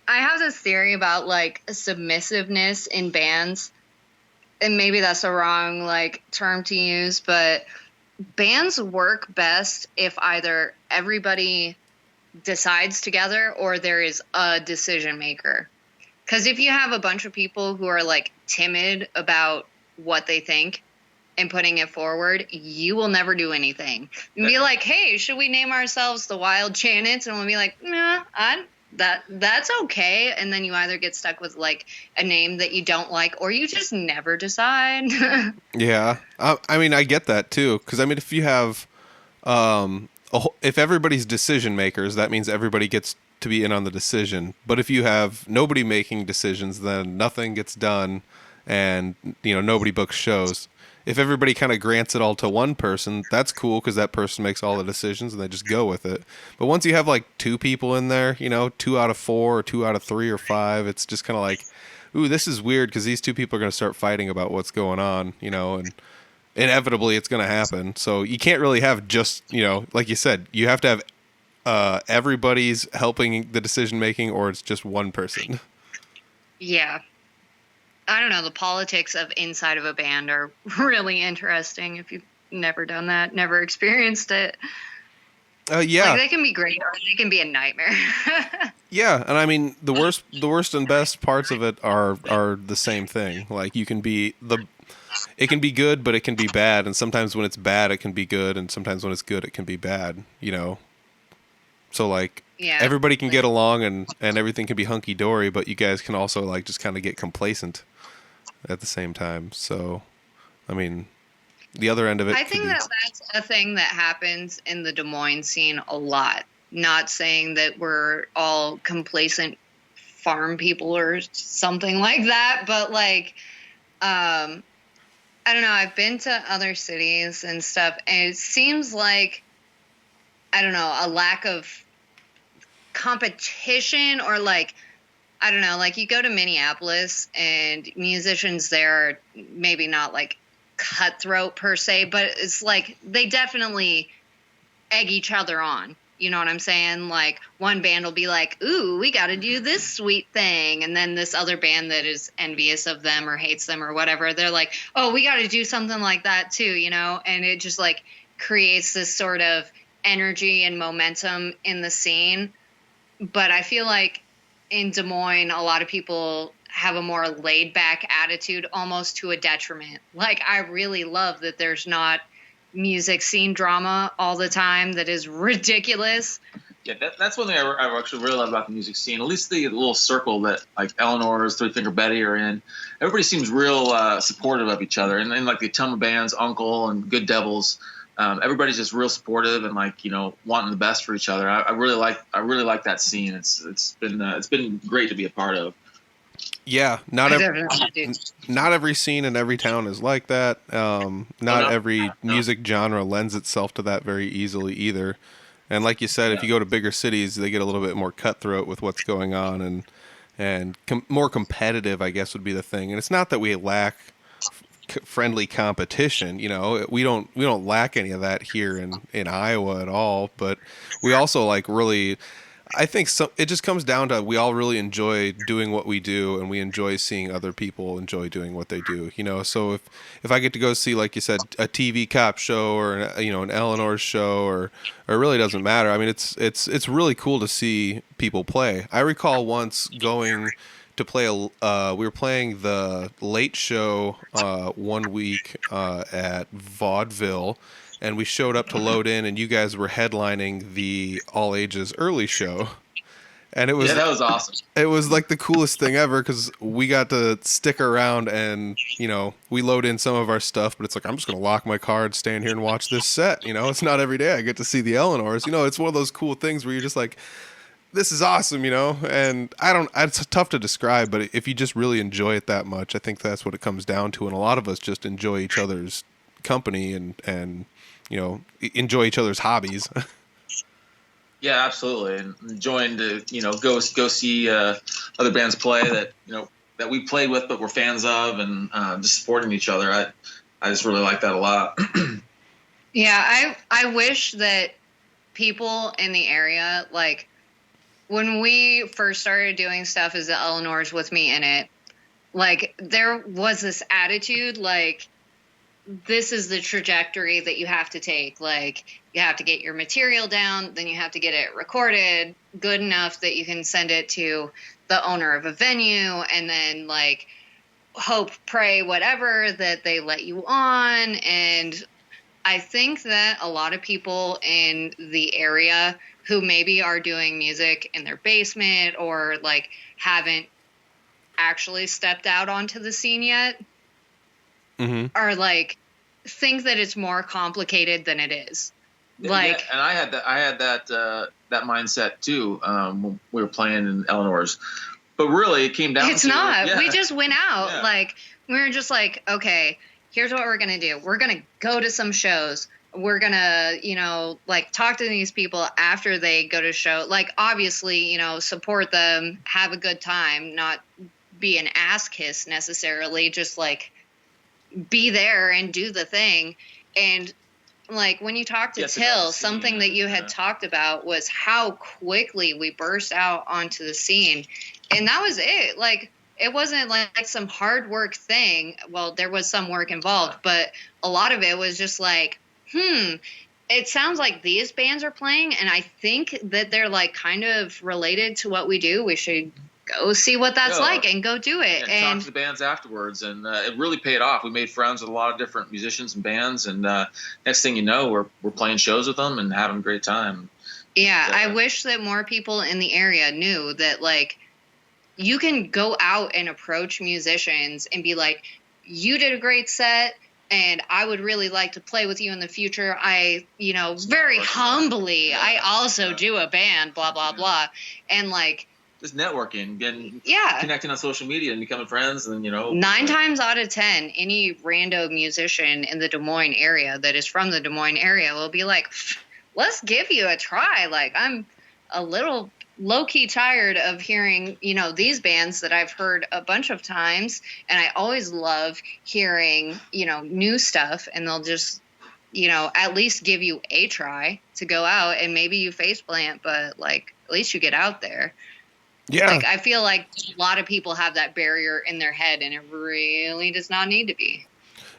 I have this theory about like submissiveness in bands, and maybe that's a wrong like term to use, but bands work best if either everybody decides together or there is a decision maker. Because if you have a bunch of people who are like timid about what they think and putting it forward, you will never do anything. And be like, hey, should we name ourselves the Wild Janets? And we'll be like, nah, that's okay. And then you either get stuck with like a name that you don't like, or you just never decide. Yeah. I mean, I get that too. Cause I mean, if you have, if everybody's decision makers, that means everybody gets to be in on the decision. But if you have nobody making decisions, then nothing gets done, and nobody books shows. If everybody kind of grants it all to one person, that's cool because that person makes all the decisions and they just go with it. But once you have like 2 people in there, 2 out of 4 or 2 out of 3 or 5, it's just kind of like, ooh, this is weird because these 2 people are going to start fighting about what's going on, and inevitably it's going to happen. So you can't really have just, like you said, you have to have everybody's helping the decision making, or it's just one person. Yeah. I don't know. The politics of inside of a band are really interesting. If you've never done that, never experienced it. Yeah. Like, they can be great or they can be a nightmare. Yeah. And I mean, the worst and best parts of it are the same thing. Like it can be good, but it can be bad. And sometimes when it's bad, it can be good. And sometimes when it's good, it can be bad, So like, yeah, everybody can get along and everything can be hunky dory, but you guys can also like just kind of get complacent at the same time. So, I mean, the other end of it. I think that's a thing that happens in the Des Moines scene a lot. Not saying that we're all complacent farm people or something like that, but like, I don't know. I've been to other cities and stuff, and it seems like, I don't know, a lack of competition, or like, I don't know, like you go to Minneapolis and musicians there are maybe not like cutthroat per se, but it's like they definitely egg each other on. You know what I'm saying? Like one band will be like, ooh, we got to do this sweet thing. And then this other band that is envious of them or hates them or whatever, they're like, oh, we got to do something like that too, And it just like creates this sort of energy and momentum in the scene. But I feel like in Des Moines, a lot of people have a more laid back attitude, almost to a detriment. Like, I really love that there's not music scene drama all the time that is ridiculous. Yeah, that's one thing I actually really love about the music scene. At least the little circle that like Eleanors, Three Finger Betty are in. Everybody seems real supportive of each other, and like the Tuma bands, Uncle and Good Devils. Everybody's just real supportive and like wanting the best for each other. I really like that scene. It's been great to be a part of. Yeah, I definitely do. not every scene in every town is like that. Not every music genre lends itself to that very easily either. And like you said, if you go to bigger cities, they get a little bit more cutthroat with what's going on, and more competitive, I guess, would be the thing. And it's not that we lack friendly competition. You know, we don't lack any of that here in Iowa at all. But we also like really. I think it just comes down to we all really enjoy doing what we do, and we enjoy seeing other people enjoy doing what they do. You know, so if I get to go see, like you said, a TV cop show or an Eleanors show, or it really doesn't matter. I mean, it's really cool to see people play. I recall once going to play we were playing the late show one week at Vaudeville. And we showed up to load in, and you guys were headlining the all ages early show. And that was awesome. It was like the coolest thing ever because we got to stick around and, we load in some of our stuff, but it's like, I'm just going to lock my car and stand here and watch this set. It's not every day I get to see the Eleanors. It's one of those cool things where you're just like, this is awesome, and it's tough to describe, but if you just really enjoy it that much, I think that's what it comes down to. And a lot of us just enjoy each other's company and enjoy each other's hobbies. Yeah, absolutely. And enjoying to, go see other bands play that, that we played with, but we're fans of, and just supporting each other. I just really like that a lot. Yeah. I wish that people in the area, like when we first started doing stuff as the Eleanors with me in it, like there was this attitude, like, this is the trajectory that you have to take. Like, you have to get your material down, then you have to get it recorded good enough that you can send it to the owner of a venue, and then like hope, pray, whatever, that they let you on. And I think that a lot of people in the area who maybe are doing music in their basement or like haven't actually stepped out onto the scene yet, are like, think that it's more complicated than it is. Like, and I had that mindset too when we were playing in Eleanors, but really it came down. It's not. We just went out. Like, we were just like, okay, here's what we're gonna do. We're gonna go to some shows. We're gonna, like talk to these people after they go to show. Like, obviously, support them, have a good time, not be an ass kiss necessarily. Just like, be there and do the thing. And like when you talked to Till, something that you had talked about was how quickly we burst out onto the scene. And that was it. Like, it wasn't like some hard work thing. Well, there was some work involved, but a lot of it was just like, it sounds like these bands are playing, and I think that they're like kind of related to what we do. We should go see what that's like and go do it. And talk to the bands afterwards. And it really paid off. We made friends with a lot of different musicians and bands. And next thing you know, we're playing shows with them and having a great time. Yeah, I wish that more people in the area knew that, like, you can go out and approach musicians and be like, you did a great set, and I would really like to play with you in the future. I, very humbly, I also do a band, blah, blah, blah. And, like, just networking, connecting on social media and becoming friends, and 9 times out of 10, any rando musician in the Des Moines area that is from the Des Moines area will be like, let's give you a try. Like, I'm a little low-key tired of hearing, these bands that I've heard a bunch of times, and I always love hearing, new stuff, and they'll just, at least give you a try to go out, and maybe you face plant, but like, at least you get out there. Yeah. Like, I feel like a lot of people have that barrier in their head, and it really does not need to be.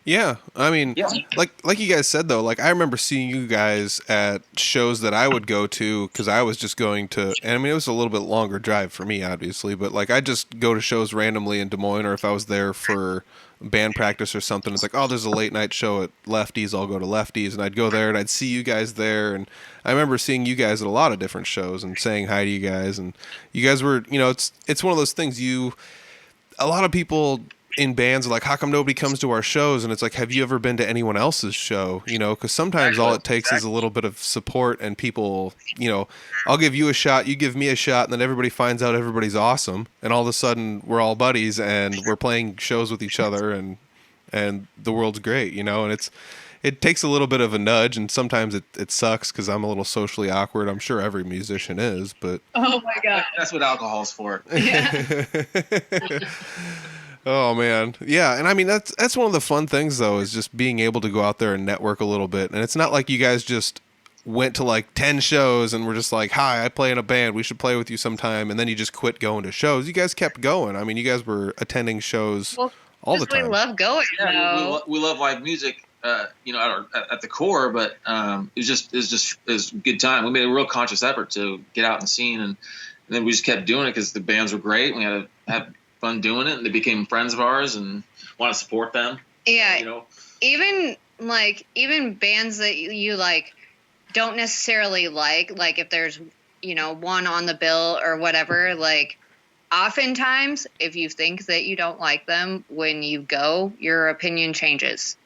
Yeah. I mean, like you guys said, though, like, I remember seeing you guys at shows that I would go to because I was just going to, and I mean, it was a little bit longer drive for me, obviously, but like, I just go to shows randomly in Des Moines, or if I was there for band practice or something, it's like, oh, there's a late night show at Lefties, I'll go to Lefties, and I'd go there and I'd see you guys there. And I remember seeing you guys at a lot of different shows and saying hi to you guys, and you guys were, it's one of those things, a lot of people in bands are like, how come nobody comes to our shows? And it's like, have you ever been to anyone else's show? You know, because sometimes all it takes is a little bit of support and people, you know, I'll give you a shot, you give me a shot, and then everybody finds out everybody's awesome. And all of a sudden we're all buddies and we're playing shows with each other and the world's great, you know, and it takes a little bit of a nudge, and sometimes it sucks because I'm a little socially awkward. I'm sure every musician is, but... Oh, my God. That's what alcohol's for. Yeah. Oh, man. Yeah, and I mean, that's one of the fun things, though, is just being able to go out there and network a little bit. And it's not like you guys just went to, like, 10 shows and were just like, hi, I play in a band. We should play with you sometime. And then you just quit going to shows. You guys kept going. I mean, you guys were attending shows all the time. We love going, yeah, we love live music. You know, at the core, but it was a good time. We made a real conscious effort to get out and sing, and then we just kept doing it because the bands were great. We had to have fun doing it, and they became friends of ours, and want to support them. Yeah, you know, even bands that you like don't necessarily like if there's, you know, one on the bill or whatever, like. Oftentimes, if you think that you don't like them, when you go, your opinion changes.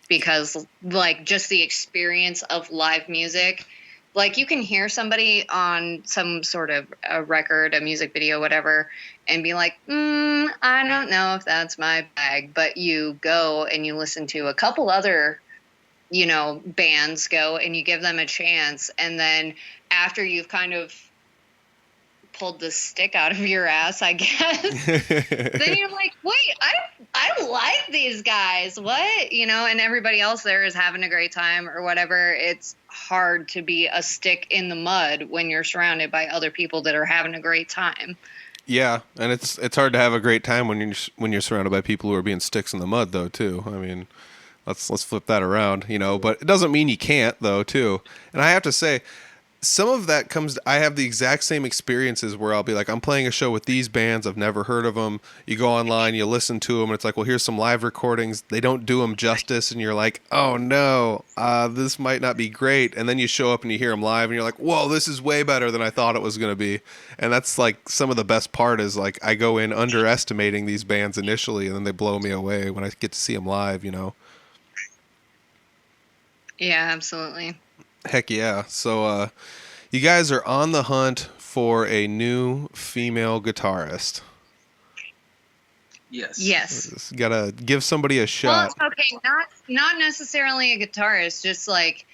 Because, like, just the experience of live music, like, you can hear somebody on some sort of a record, a music video, whatever, and be like, I don't know if that's my bag. But you go and you listen to a couple other, you know, bands go, and you give them a chance. And then after you've kind of pulled the stick out of your ass, I guess, then you're like, wait, I like these guys. What? You know, and everybody else there is having a great time or whatever. It's hard to be a stick in the mud when you're surrounded by other people that are having a great time. Yeah, and it's hard to have a great time when you're surrounded by people who are being sticks in the mud, though, too. I mean, let's flip that around, you know, but it doesn't mean you can't, though, too. And I have to say, some of that I have the exact same experiences where I'll be like, I'm playing a show with these bands. I've never heard of them. You go online, you listen to them, and it's like, well, here's some live recordings. They don't do them justice. And you're like, oh no, this might not be great. And then you show up and you hear them live and you're like, whoa, this is way better than I thought it was going to be. And that's like some of the best part is like, I go in underestimating these bands initially and then they blow me away when I get to see them live, you know? Yeah, absolutely. Heck yeah. So you guys are on the hunt for a new female guitarist. Yes. Gotta give somebody a shot. Well, okay, not necessarily a guitarist, just like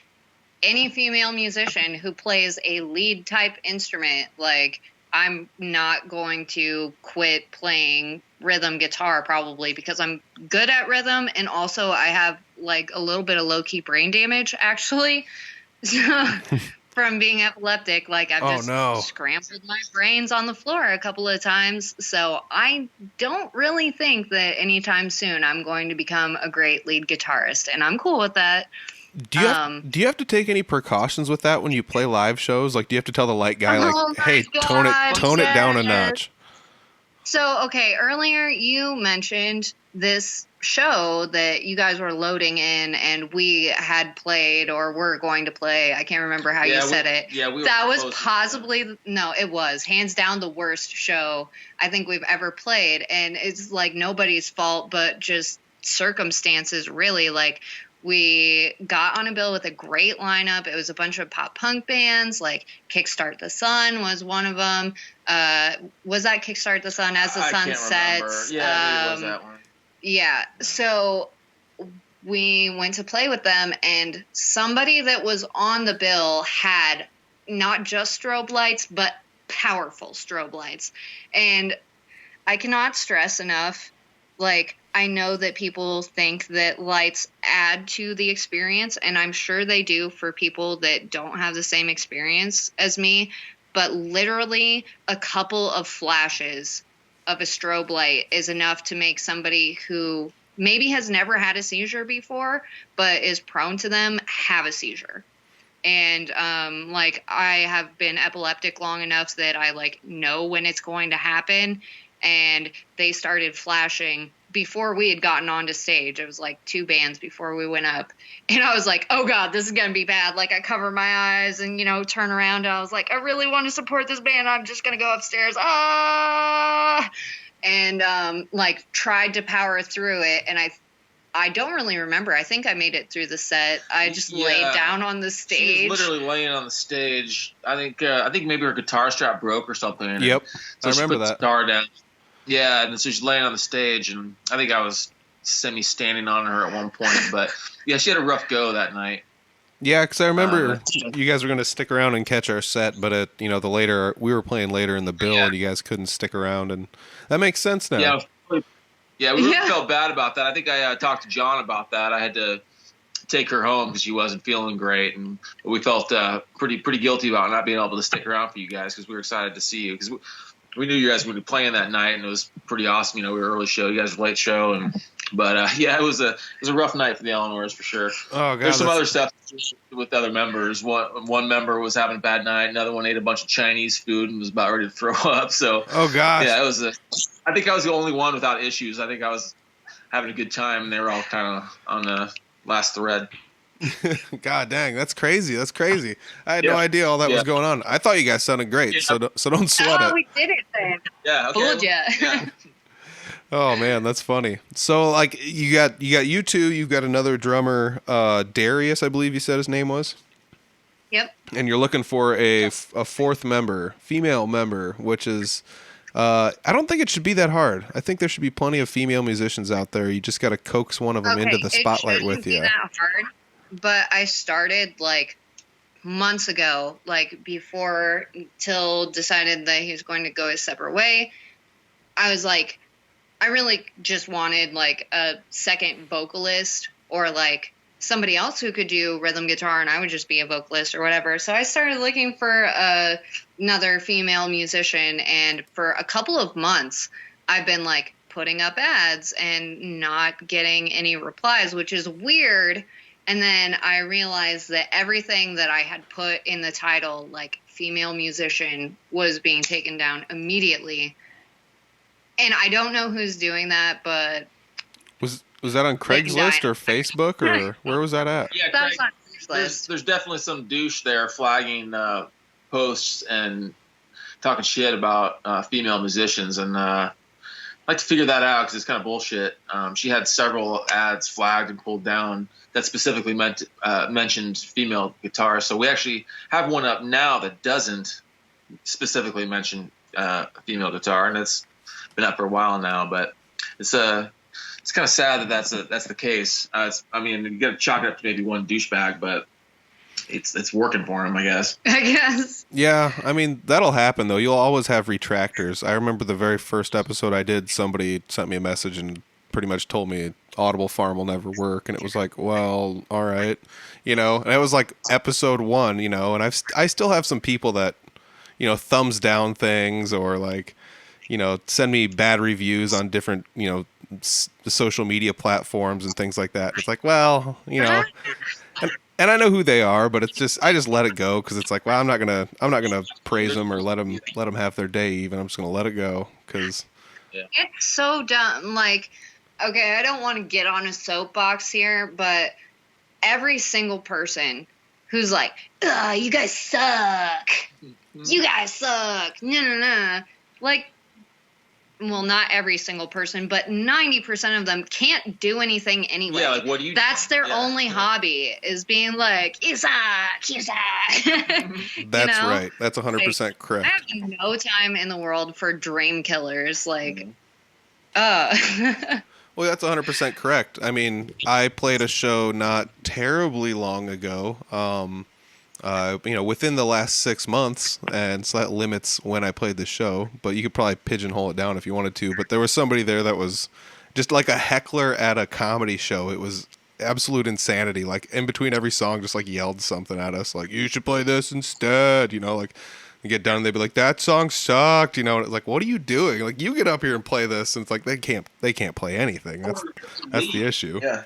any female musician who plays a lead type instrument. Like, I'm not going to quit playing rhythm guitar probably because I'm good at rhythm, and also I have like a little bit of low key brain damage actually. So, from being epileptic, like I've just scrambled my brains on the floor a couple of times. So I don't really think that anytime soon I'm going to become a great lead guitarist, and I'm cool with that. Do you have to take any precautions with that when you play live shows? Like, do you have to tell the light guy, like, hey, tone it down a notch? So, okay, earlier you mentioned this show that you guys were loading in and we had played or were going to play. I can't remember how you said it. Yeah, that was possibly, no, it was hands down the worst show I think we've ever played. And it's like nobody's fault, but just circumstances really. Like, we got on a bill with a great lineup. It was a bunch of pop punk bands, like Kickstart the Sun was one of them. Was that Kickstart the Sun? As the Sun Sets? Yeah, it was that one. Yeah, so we went to play with them, and somebody that was on the bill had not just strobe lights, but powerful strobe lights. And I cannot stress enough, like, I know that people think that lights add to the experience, and I'm sure they do for people that don't have the same experience as me, but literally a couple of flashes of a strobe light is enough to make somebody who maybe has never had a seizure before, but is prone to them, have a seizure. And, like, I have been epileptic long enough that I, like, know when it's going to happen, and they started flashing before we had gotten onto stage. It was like 2 bands before we went up. And I was like, oh God, this is going to be bad. Like, I cover my eyes and, you know, turn around. And I was like, I really want to support this band. I'm just going to go upstairs. and like tried to power through it. And I don't really remember. I think I made it through the set. I just laid down on the stage. She was literally laying on the stage. I think maybe her guitar strap broke or something. Yep, so I remember that. The guitar down. Yeah, and so she's laying on the stage, and I think I was semi-standing on her at one point. But yeah, she had a rough go that night. Yeah, because I remember you guys were going to stick around and catch our set, but we were playing later in the bill, and you guys couldn't stick around, and that makes sense now. Yeah, we really felt bad about that. I think I talked to John about that. I had to take her home because she wasn't feeling great, and we felt pretty guilty about not being able to stick around for you guys because we were excited to see you because we knew you guys would be playing that night, and it was pretty awesome. You know, we were early show, you guys were late show, but it was a rough night for the Eleanors for sure. Oh God, there's some other stuff with other members. One member was having a bad night, another one ate a bunch of Chinese food and was about ready to throw up. So oh gosh, yeah, it was I think I was the only one without issues. I think I was having a good time, and they were all kind of on the last thread. God dang, that's crazy. I had no idea all that was going on. I thought you guys sounded great, so don't sweat it. We did it then. Yeah, okay. Fooled ya. Yeah. Oh man, that's funny. So like you got you two, you've got another drummer, Darius, I believe you said his name was. Yep. And you're looking for a fourth member, female member, which is I don't think it should be that hard. I think there should be plenty of female musicians out there. You just got to coax one of them into the spotlight with you. It shouldn't be that hard, but I started like months ago, like before Till decided that he was going to go his separate way. I was like, I really just wanted like a second vocalist or like somebody else who could do rhythm guitar and I would just be a vocalist or whatever. So I started looking for another female musician, and for a couple of months I've been like putting up ads and not getting any replies, which is weird. And then I realized that everything that I had put in the title, like female musician, was being taken down immediately. And I don't know who's doing that, but was that on Craigslist or Facebook, or where was that at? Yeah, that was on Craigslist. There's definitely some douche there flagging posts and talking shit about female musicians, and I'd like to figure that out because it's kind of bullshit. She had several ads flagged and pulled down that specifically mentioned female guitarists. So we actually have one up now that doesn't specifically mention female guitar, and it's been up for a while now. But it's kind of sad that that's the case. I mean, you got to chalk it up to maybe one douchebag, but it's working for him, I guess. I guess. Yeah, I mean, that'll happen, though. You'll always have retractors. I remember the very first episode I did, somebody sent me a message and pretty much told me Audible Farm will never work, and it was like, well, all right, and it was like episode 1, and I still have some people that, thumbs down things or like, send me bad reviews on different, social media platforms and things like that. It's like, well, and I know who they are, but it's just, I just let it go. Cause it's like, well, I'm not going to praise them or let them have their day even. I'm just going to let it go. Cause it's so dumb. Like, okay, I don't want to get on a soapbox here, but every single person who's like, ugh, you guys suck. You guys suck. No. Like, well, not every single person, but 90% of them can't do anything anyway. Yeah, like what do you That's do? their only hobby, is being like, you suck. That's right. That's 100% correct. I have no time in the world for dream killers. Like, Well, that's 100% correct. I mean, I played a show not terribly long ago, within the last 6 months, and so that limits when I played the show, but you could probably pigeonhole it down if you wanted to. But there was somebody there that was just like a heckler at a comedy show. It was absolute insanity. Like in between every song, just like yelled something at us, like, you should play this instead, like you get done and they'd be like, that song sucked, and it's like, what are you doing? Like, you get up here and play this, and it's like they can't play anything. That's the issue. Yeah.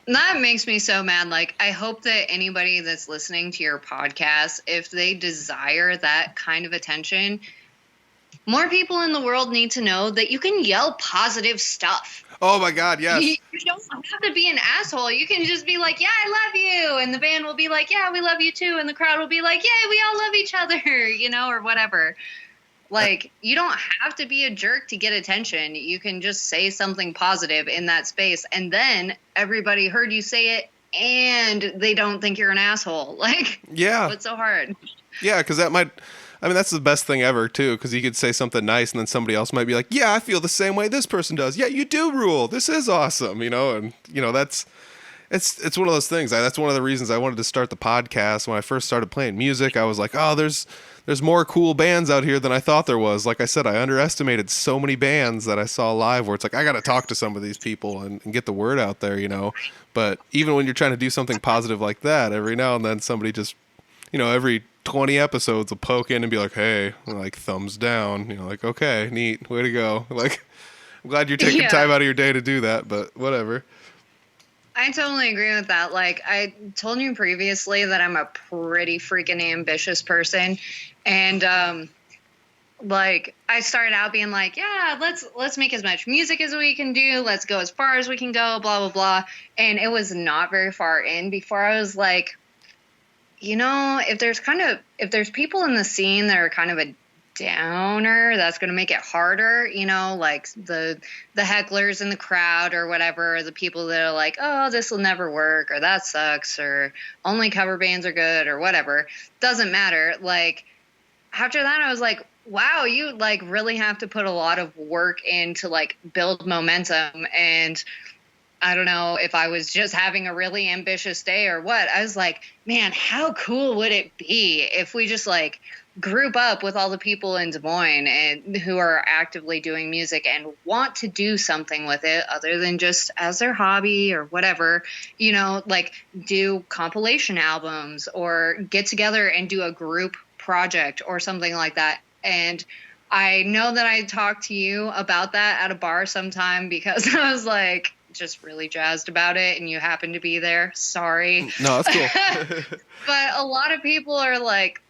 That makes me so mad. Like, I hope that anybody that's listening to your podcast, if they desire that kind of attention, more people in the world need to know that you can yell positive stuff. Oh my God, yes. You don't have to be an asshole. You can just be like, yeah, I love you. And the band will be like, yeah, we love you too. And the crowd will be like, yeah, we all love each other, or whatever. Like, you don't have to be a jerk to get attention. You can just say something positive in that space, and then everybody heard you say it, and they don't think you're an asshole. Like, yeah, what's so hard? Yeah, because that's the best thing ever, too, because you could say something nice, and then somebody else might be like, yeah, I feel the same way this person does. Yeah, you do rule. This is awesome, and, that's... It's one of those things. That's one of the reasons I wanted to start the podcast. When I first started playing music, I was like, oh, there's more cool bands out here than I thought there was. Like I said, I underestimated so many bands that I saw live where it's like, I got to talk to some of these people and get the word out there, But even when you're trying to do something positive like that, every now and then somebody just, every 20 episodes will poke in and be like, hey, like thumbs down, like, okay, neat, way to go. Like, I'm glad you're taking time out of your day to do that, but whatever. I totally agree with that. Like, I told you previously that I'm a pretty freaking ambitious person. And, like, I started out being like, yeah, let's make as much music as we can do. Let's go as far as we can go, blah, blah, blah. And it was not very far in before I was like, if there's people in the scene that are kind of a downer, that's going to make it harder, like the hecklers in the crowd or whatever, the people that are like, oh, this will never work, or that sucks, or only cover bands are good, or whatever, doesn't matter. Like, after that, I was like, wow, you like really have to put a lot of work in to like build momentum. And I don't know if I was just having a really ambitious day or what. I was like, man, how cool would it be if we just like group up with all the people in Des Moines and who are actively doing music and want to do something with it other than just as their hobby or whatever, like do compilation albums or get together and do a group project or something like that. And I know that I talked to you about that at a bar sometime because I was like just really jazzed about it and you happened to be there. Sorry. No, that's cool. But a lot of people are like,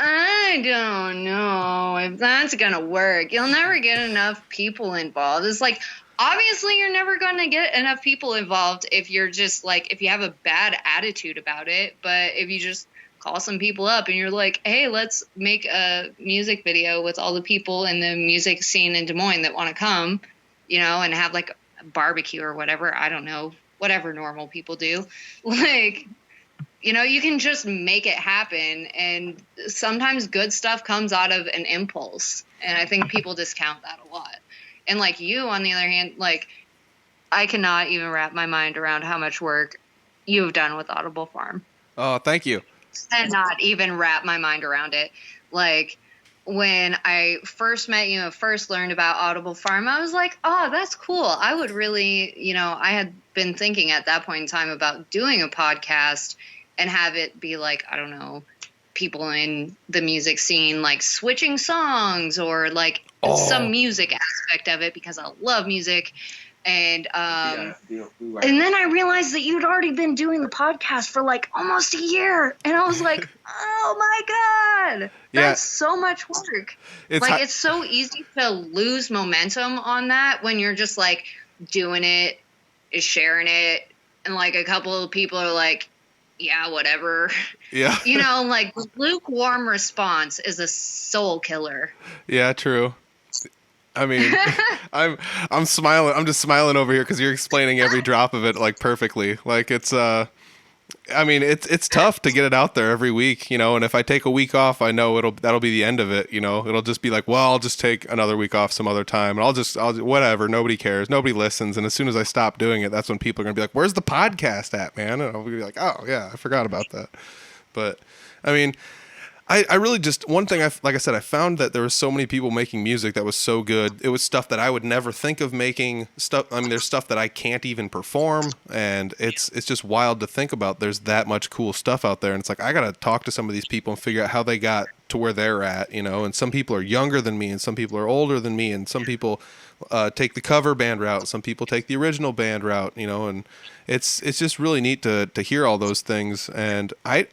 I don't know if that's going to work. You'll never get enough people involved. It's like, obviously you're never going to get enough people involved if you're just like, if you have a bad attitude about it. But if you just call some people up and you're like, hey, let's make a music video with all the people in the music scene in Des Moines that want to come, and have like a barbecue or whatever. I don't know, whatever normal people do. Like, you can just make it happen, and sometimes good stuff comes out of an impulse, and I think people discount that a lot. And, like, you, on the other hand, like, I cannot even wrap my mind around how much work you've done with Audible Farm. Oh, thank you. And not even wrap my mind around it. Like, when I first met you and first learned about Audible Farm, I was like, oh, that's cool. I would really, I had been thinking at that point in time about doing a podcast and have it be like, I don't know, people in the music scene, like switching songs or like some music aspect of it because I love music. And and then I realized that you'd already been doing the podcast for like almost a year. And I was like, oh my God, that's so much work. It's so easy to lose momentum on that when you're just like doing it, sharing it. And like a couple of people are like, yeah, whatever. Yeah. Like lukewarm response is a soul killer. Yeah, true. I mean, I'm smiling. I'm just smiling over here because you're explaining every drop of it like perfectly. Like it's it's tough to get it out there every week, and if I take a week off, I know that'll be the end of it. It'll just be like, well, I'll just take another week off some other time, and I'll whatever. Nobody cares. Nobody listens. And as soon as I stop doing it, that's when people are gonna be like, where's the podcast at, man? And I'll be like, oh yeah, I forgot about that. But I mean, I really just, one thing, like I said, I found that there was so many people making music that was so good. It was stuff that I would never think of making. There's stuff that I can't even perform, and it's just wild to think about. There's that much cool stuff out there, and it's like, I got to talk to some of these people and figure out how they got to where they're at, and some people are younger than me, and some people are older than me, and some people take the cover band route, some people take the original band route, and it's just really neat to hear all those things. And I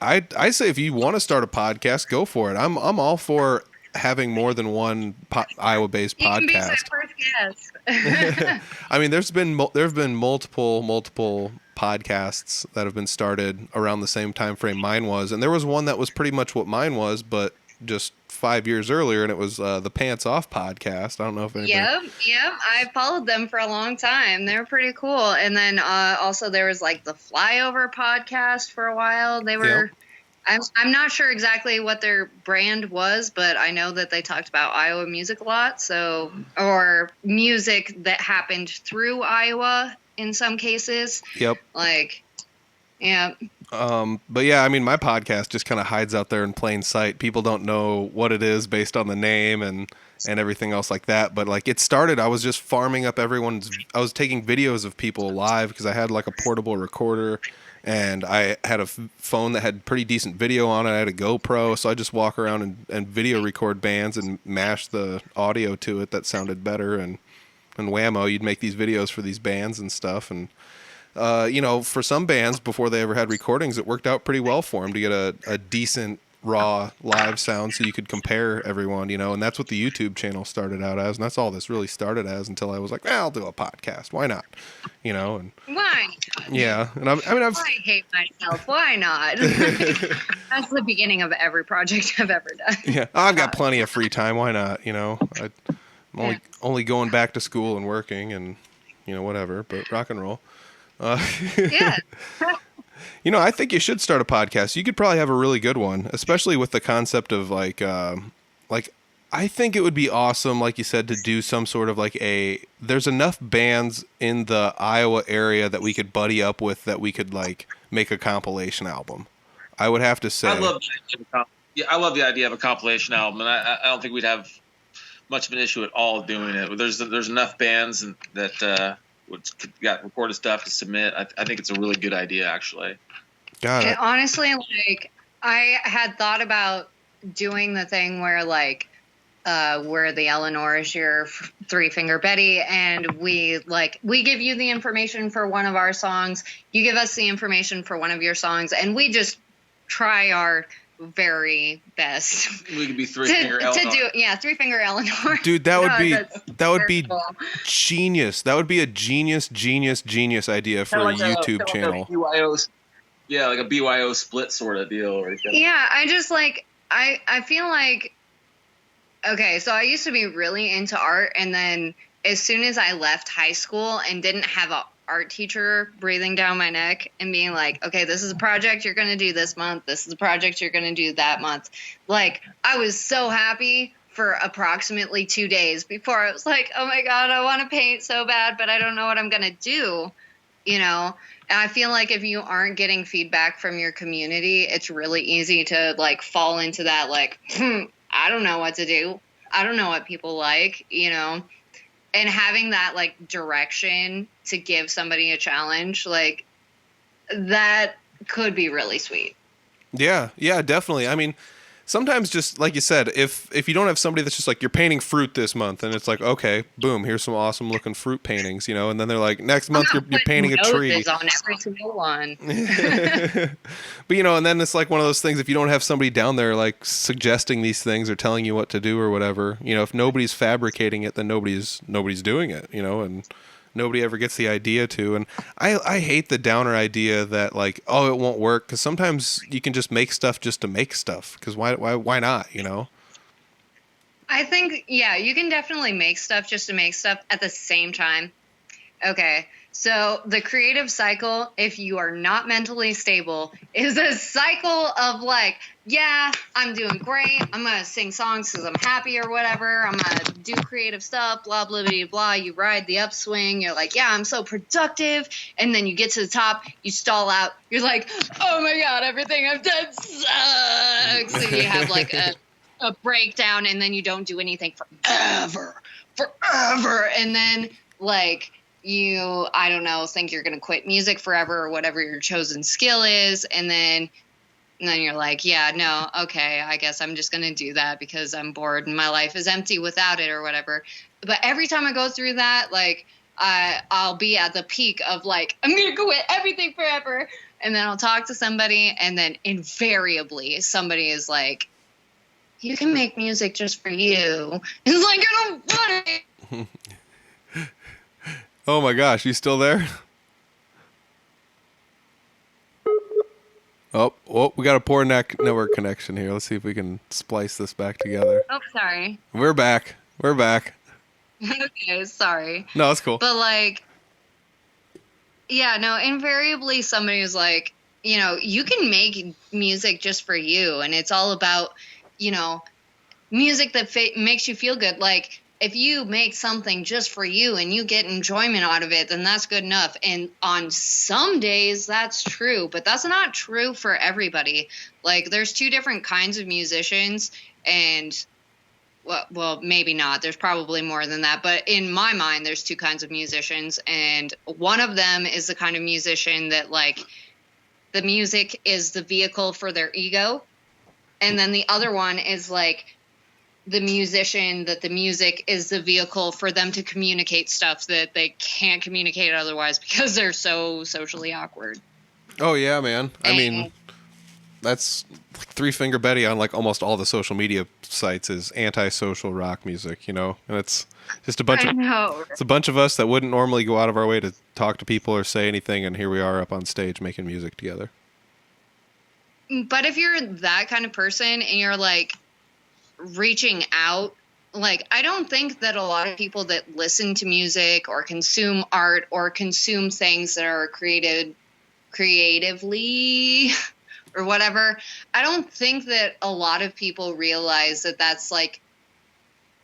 say if you want to start a podcast, go for it. I'm all for having more than one Iowa-based podcast. You can be my first guest. I mean, there's been multiple podcasts that have been started around the same time frame mine was, and there was one that was pretty much what mine was, but just 5 years earlier, and it was the Pants Off podcast. I don't know if anybody... Yep. I followed them for a long time. They were pretty cool. And then also there was like the Flyover podcast for a while. They were... Yep. I'm not sure exactly what their brand was, but I know that they talked about Iowa music a lot. So, or music that happened through Iowa in some cases. Yep. Like, yeah. But yeah, I mean, my podcast just kind of hides out there in plain sight. People don't know what it is based on the name and everything else like that. But like it started, I was just farming up I was taking videos of people live because I had like a portable recorder. And I had a phone that had pretty decent video on it. I had a GoPro, so I just walk around and video record bands and mash the audio to it that sounded better. And whammo, you'd make these videos for these bands and stuff. And, for some bands, before they ever had recordings, it worked out pretty well for them to get a decent raw live sound so you could compare everyone, and that's what the YouTube channel started out as. And that's all this really started as until I was like, I'll do a podcast. Why not? And why? Yeah. And I hate myself. Why not? That's the beginning of every project I've ever done. Yeah. I've got plenty of free time. Why not? I'm only going back to school and working and, whatever, but rock and roll. Yeah. I think you should start a podcast. You could probably have a really good one, especially with the concept of I think it would be awesome, like you said, to do some sort of there's enough bands in the Iowa area that we could buddy up with that we could make a compilation album. I would have to say. I love the idea of a compilation album, and I don't think we'd have much of an issue at all doing it. There's enough bands that got recorded stuff to submit. I think it's a really good idea, actually. Got it. Honestly, I had thought about doing the thing where we're the Eleanors, your Three Finger Betty, and we give you the information for one of our songs, you give us the information for one of your songs, and we just try our very best. We could be Three Finger Eleanor. Three Finger Eleanor. Dude, that would be genius. That would be a genius idea for a YouTube channel. Like a BYO split sort of deal. Right there. Yeah, I just I feel like, okay, so I used to be really into art, and then as soon as I left high school and didn't have a art teacher breathing down my neck and being like, okay, this is a project you're going to do this month. This is a project you're going to do that month. I was so happy for approximately 2 days before I was like, oh my God, I want to paint so bad, but I don't know what I'm going to do, And I feel like if you aren't getting feedback from your community, it's really easy to fall into that, I don't know what to do. I don't know what people like, and having that direction to give somebody a challenge, that could be really sweet. Yeah, definitely. I mean, sometimes just like you said, if you don't have somebody that's just you're painting fruit this month, and it's okay, boom, here's some awesome looking fruit paintings, and then they're next month you're painting a tree. On every single one. But and then it's one of those things, if you don't have somebody down there suggesting these things or telling you what to do or whatever, if nobody's fabricating it, then nobody's doing it, and nobody ever gets the idea to. And I hate the downer idea that it won't work, because sometimes you can just make stuff just to make stuff, because why not, I think, you can definitely make stuff just to make stuff at the same time. Okay, so the creative cycle, if you are not mentally stable, is a cycle of I'm doing great, I'm going to sing songs because I'm happy or whatever, I'm going to do creative stuff, blah, blah, blah, blah. You ride the upswing, you're I'm so productive, and then you get to the top, you stall out, you're oh my God, everything I've done sucks, and you have a breakdown, and then you don't do anything forever, and then you, I don't know, think you're going to quit music forever or whatever your chosen skill is. And then you're no, okay, I guess I'm just going to do that because I'm bored and my life is empty without it or whatever. But every time I go through that, I'll be at the peak of I'm going to quit everything forever. And then I'll talk to somebody, and then invariably somebody is you can make music just for you. It's I don't want it. Oh my gosh, you still there? Oh, we got a poor network connection here. Let's see if we can splice this back together. Oh, sorry. We're back. Okay, sorry. No, that's cool. But like, yeah, no, invariably somebody was like, you can make music just for you, and it's all about, music that makes you feel good. Like, if you make something just for you and you get enjoyment out of it, then that's good enough. And on some days, that's true, but that's not true for everybody. Like, there's two different kinds of musicians, and well, maybe not. There's probably more than that. But in my mind, there's two kinds of musicians, and one of them is the kind of musician that, like, the music is the vehicle for their ego. And then the other one is, like, the musician that the music is the vehicle for them to communicate stuff that they can't communicate otherwise because they're so socially awkward. Oh yeah, man. I mean, that's Three Finger Betty on like almost all the social media sites is anti-social rock music, and it's just a bunch of us that wouldn't normally go out of our way to talk to people or say anything, and here we are up on stage making music together. But if you're that kind of person and you're like reaching out, like, I don't think that a lot of people that listen to music or consume art or consume things that are created creatively or whatever, I don't think that a lot of people realize that that's like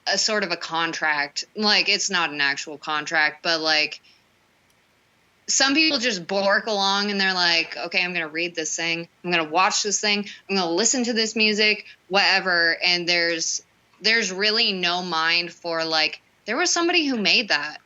a sort of a contract. Like, it's not an actual contract, but like some people just bork along and they're like, okay, I'm going to read this thing. I'm going to watch this thing. I'm going to listen to this music, whatever. And there's really no mind for like, there was somebody who made that.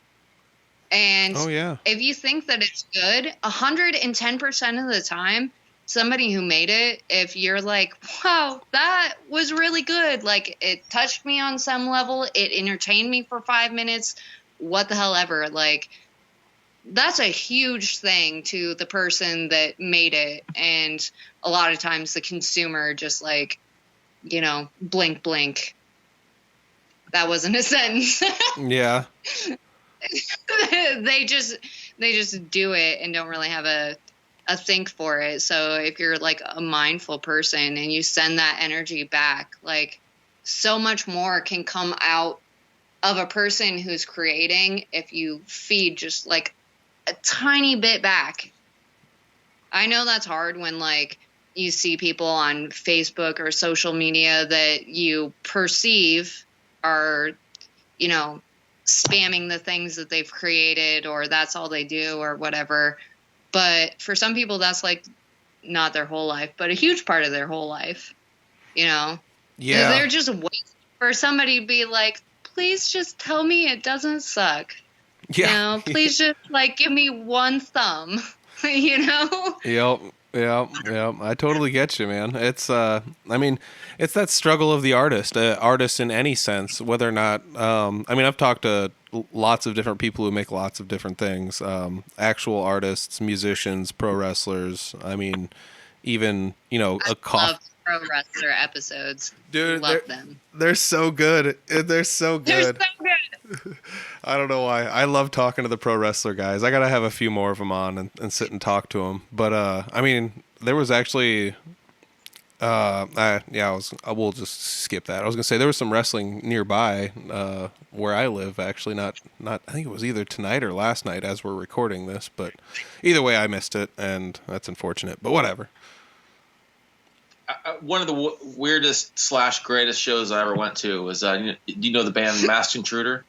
And if you think that it's good, 110% of the time, somebody who made it, if you're like, wow, that was really good. Like, it touched me on some level. It entertained me for 5 minutes. What the hell ever. Like, that's a huge thing to the person that made it. And a lot of times the consumer just like, blink, blink. That wasn't a sentence. Yeah. They just do it and don't really have a think for it. So if you're like a mindful person and you send that energy back, like, so much more can come out of a person who's creating if you feed just like a tiny bit back. I know that's hard when like you see people on Facebook or social media that you perceive are, spamming the things that they've created, or that's all they do or whatever. But for some people, that's like not their whole life, but a huge part of their whole life, Yeah. They're just waiting for somebody to be like, please just tell me it doesn't suck. Yeah. Please just like give me one thumb, Yep. I totally get you, man. It's, it's that struggle of the artist in any sense, whether or not, I've talked to lots of different people who make lots of different things, actual artists, musicians, pro wrestlers. Even, love pro wrestler episodes. Dude, love them. They're so good. They're so good. They're so good. I don't know why. I love talking to the pro wrestler guys. I got to have a few more of them on and sit and talk to them. But, there was actually, we'll just skip that. I was going to say there was some wrestling nearby, where I live, actually. Not, I think it was either tonight or last night as we're recording this, but either way I missed it, and that's unfortunate, but whatever. One of the weirdest / greatest shows I ever went to was, do you know the band Masked Intruder?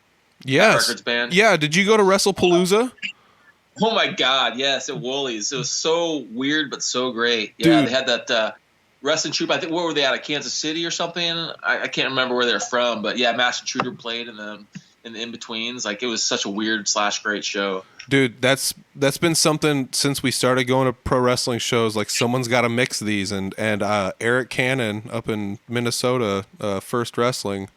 Yes. Records band? Yeah. Did you go to WrestlePalooza? Oh my God. Yes. At Woolies. It was so weird, but so great. Yeah. Dude. They had that, wrestling troupe. I think, where were they out of Kansas City or something? I can't remember where they're from, but yeah, Masked Intruder played in the in-betweens. Like, it was such a weird / great show. Dude, that's been something since we started going to pro wrestling shows. Like, someone's got to mix these, and Eric Cannon up in Minnesota, First Wrestling,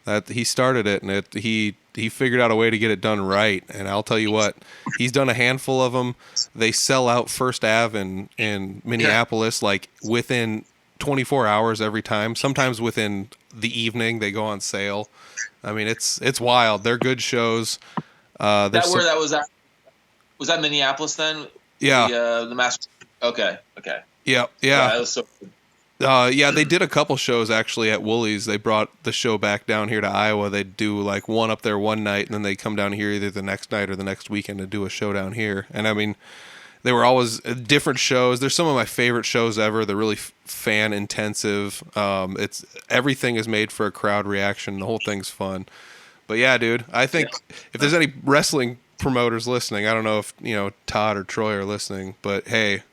that he started it, and he figured out a way to get it done right. And I'll tell you what, he's done a handful of them. They sell out First Ave in Minneapolis like within 24 hours every time. Sometimes within the evening they go on sale. It's wild. They're good shows. Was that Minneapolis then? Yeah. The Master. Okay. Yeah, yeah. It was so good. Yeah, they did a couple shows actually at Woolies. They brought the show back down here to Iowa. They'd do like one up there one night, and then they'd come down here either the next night or the next weekend to do a show down here. And I mean, they were always different shows. They're some of my favorite shows ever. They're really fan intensive. It's everything is made for a crowd reaction. The whole thing's fun. But yeah, dude, I think if there's any wrestling promoters listening, I don't know if Todd or Troy are listening, but hey,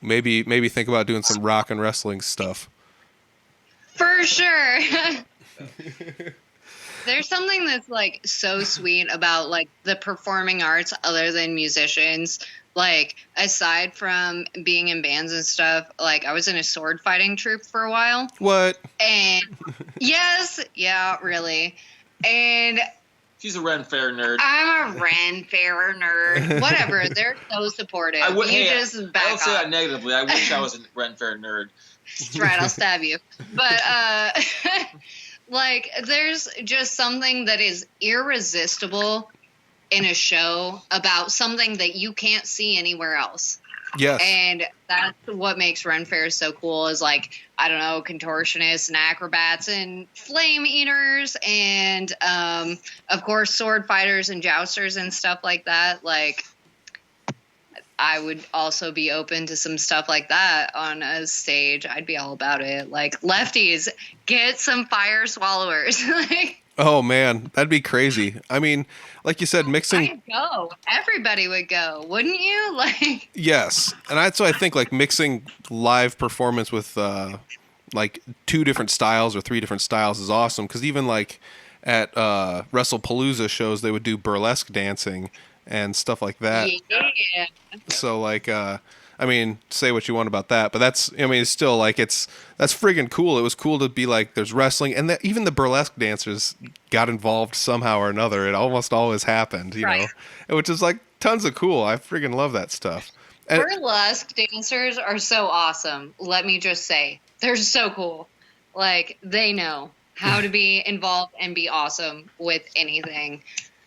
maybe think about doing some rock and wrestling stuff. For sure. There's something that's like so sweet about like the performing arts other than musicians. Like aside from being in bands and stuff, like I was in a sword fighting troupe for a while. What? And yes, yeah, really. And She's a Ren Fair nerd. I'm a Ren Fair nerd. Whatever. They're so supportive. I would, you hey, just back I don't say off. that negatively. I wish I was a Ren Fair nerd. That's right, I'll stab you. But like there's just something that is irresistible in a show about something that you can't see anywhere else. Yes. And that's what makes Ren Fair so cool is like, I don't know, contortionists and acrobats and flame eaters and, of course, sword fighters and jousters and stuff like that. Like, I would also be open to some stuff like that on a stage. I'd be all about it. Like, lefties, get some fire swallowers. Like, oh man, that'd be crazy. I mean, like you said, mixing. I'd go. Everybody would go, wouldn't you? Like, Yes, and that's why I think like mixing live performance with like 2 different styles or 3 different styles is awesome. Because even like at WrestlePalooza shows, they would do burlesque dancing and stuff like that. yeah. So like, I mean, say what you want about that, but that's, I mean, it's still like that's friggin' cool. It was cool to be like, there's wrestling, and that even the burlesque dancers got involved somehow or another. It almost always happened, you know, which is like tons of cool. I friggin' love that stuff. And burlesque dancers are so awesome. Let me just say, they're so cool. Like, they know how to be involved and be awesome with anything.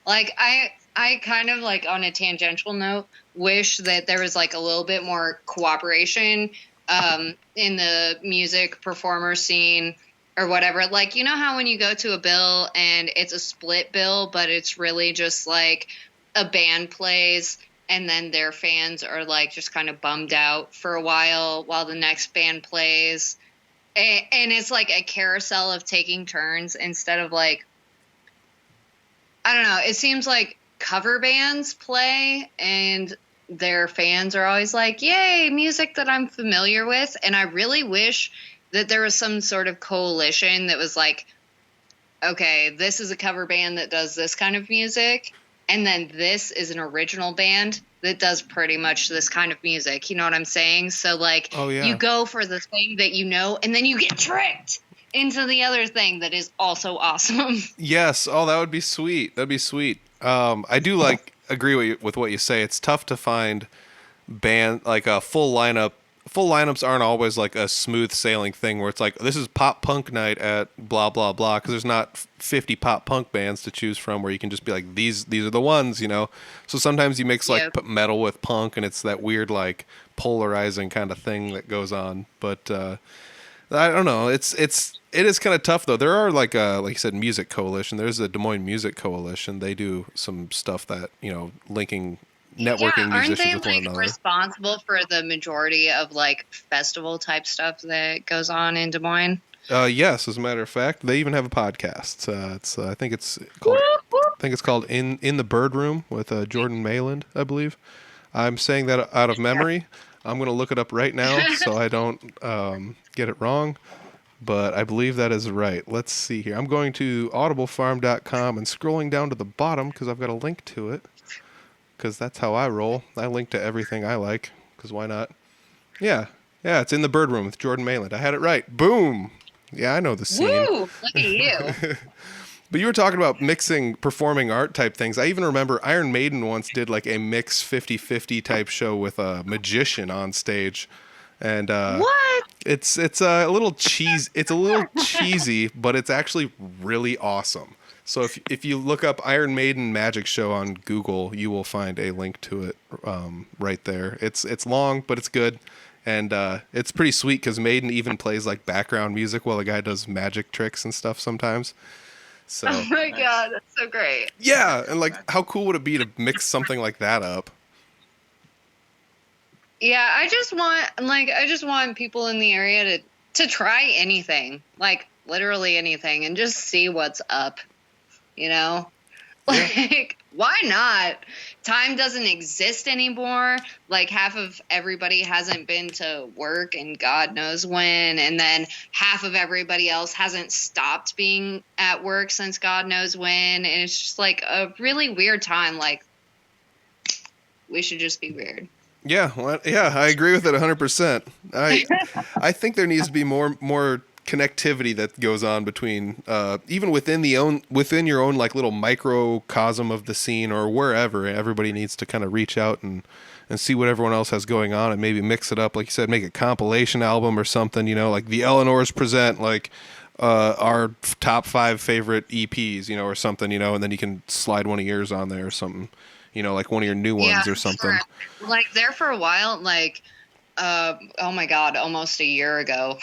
Like, I kind of, like, on a tangential note, wish that there was, like, a little bit more cooperation in the music performer scene or whatever. Like, you know how when you go to a bill and it's a split bill, but it's really just, like, a band plays and then their fans are, like, just kind of bummed out for a while the next band plays. And it's, like, a carousel of taking turns instead of, like, I don't know. It seems like cover bands play and their fans are always like, yay, music that I'm familiar with. And I really wish that there was some sort of coalition that was like, okay, this is a cover band that does this kind of music. And then this is an original band that does pretty much this kind of music. You know what I'm saying? So like, you go for the thing that you know, and then you get tricked into the other thing that is also awesome. yes. Oh, that would be sweet. That'd be sweet. I do like agree with what you say. It's tough to find band like a full lineup. Full lineups aren't always like a smooth sailing thing where it's like, this is pop punk night at blah blah blah, because there's not 50 pop punk bands to choose from where you can just be like, these are the ones, you know. So sometimes you mix like metal with punk, and it's that weird like polarizing kind of thing that goes on. But I don't know. It is kind of tough though. There are like you said, music coalition. There's a Des Moines Music Coalition. They do some stuff that, you know, linking networking musicians with one another. Aren't they like responsible for the majority of like festival type stuff that goes on in Des Moines? Yes, as a matter of fact, they even have a podcast. I think it's called In the Bird Room with Jordan Mayland, I believe. I'm saying that out of memory. I'm going to look it up right now so I don't get it wrong, but I believe that is right. Let's see here. I'm going to audiblefarm.com and scrolling down to the bottom because I've got a link to it, because that's how I roll. I link to everything I like, because why not? Yeah, it's In the Bird Room with Jordan Mayland. I had it right. Boom. Yeah, I know the scene. Woo! Look at you. But you were talking about mixing performing art type things. I even remember Iron Maiden once did like a mix 50-50 type show with a magician on stage. And what? It's a little cheesy, but it's actually really awesome. So if you look up Iron Maiden Magic Show on Google, you will find a link to it right there. It's long, but it's good. And it's pretty sweet because Maiden even plays like background music while the guy does magic tricks and stuff sometimes. So Oh my God, that's so great. yeah, and like how cool would it be to mix something like that up? Yeah, I just want people in the area to try anything, like literally anything, and just see what's up, you know? Like, why not? Time doesn't exist anymore. Like, half of everybody hasn't been to work and God knows when, and then half of everybody else hasn't stopped being at work since God knows when, and it's just like a really weird time. Like, we should just be weird. Yeah, well, yeah, I agree with it 100%. I think there needs to be more connectivity that goes on between even within your own like little microcosm of the scene or wherever. Everybody needs to kind of reach out and see what everyone else has going on and maybe mix it up, like you said, make a compilation album or something, you know, like the Eleanors present like our top 5 favorite EPs, you know, or something, you know, and then you can slide one of yours on there or something, you know, like one of your new ones or something. Sure. Like there for a while, like oh my God, almost a year ago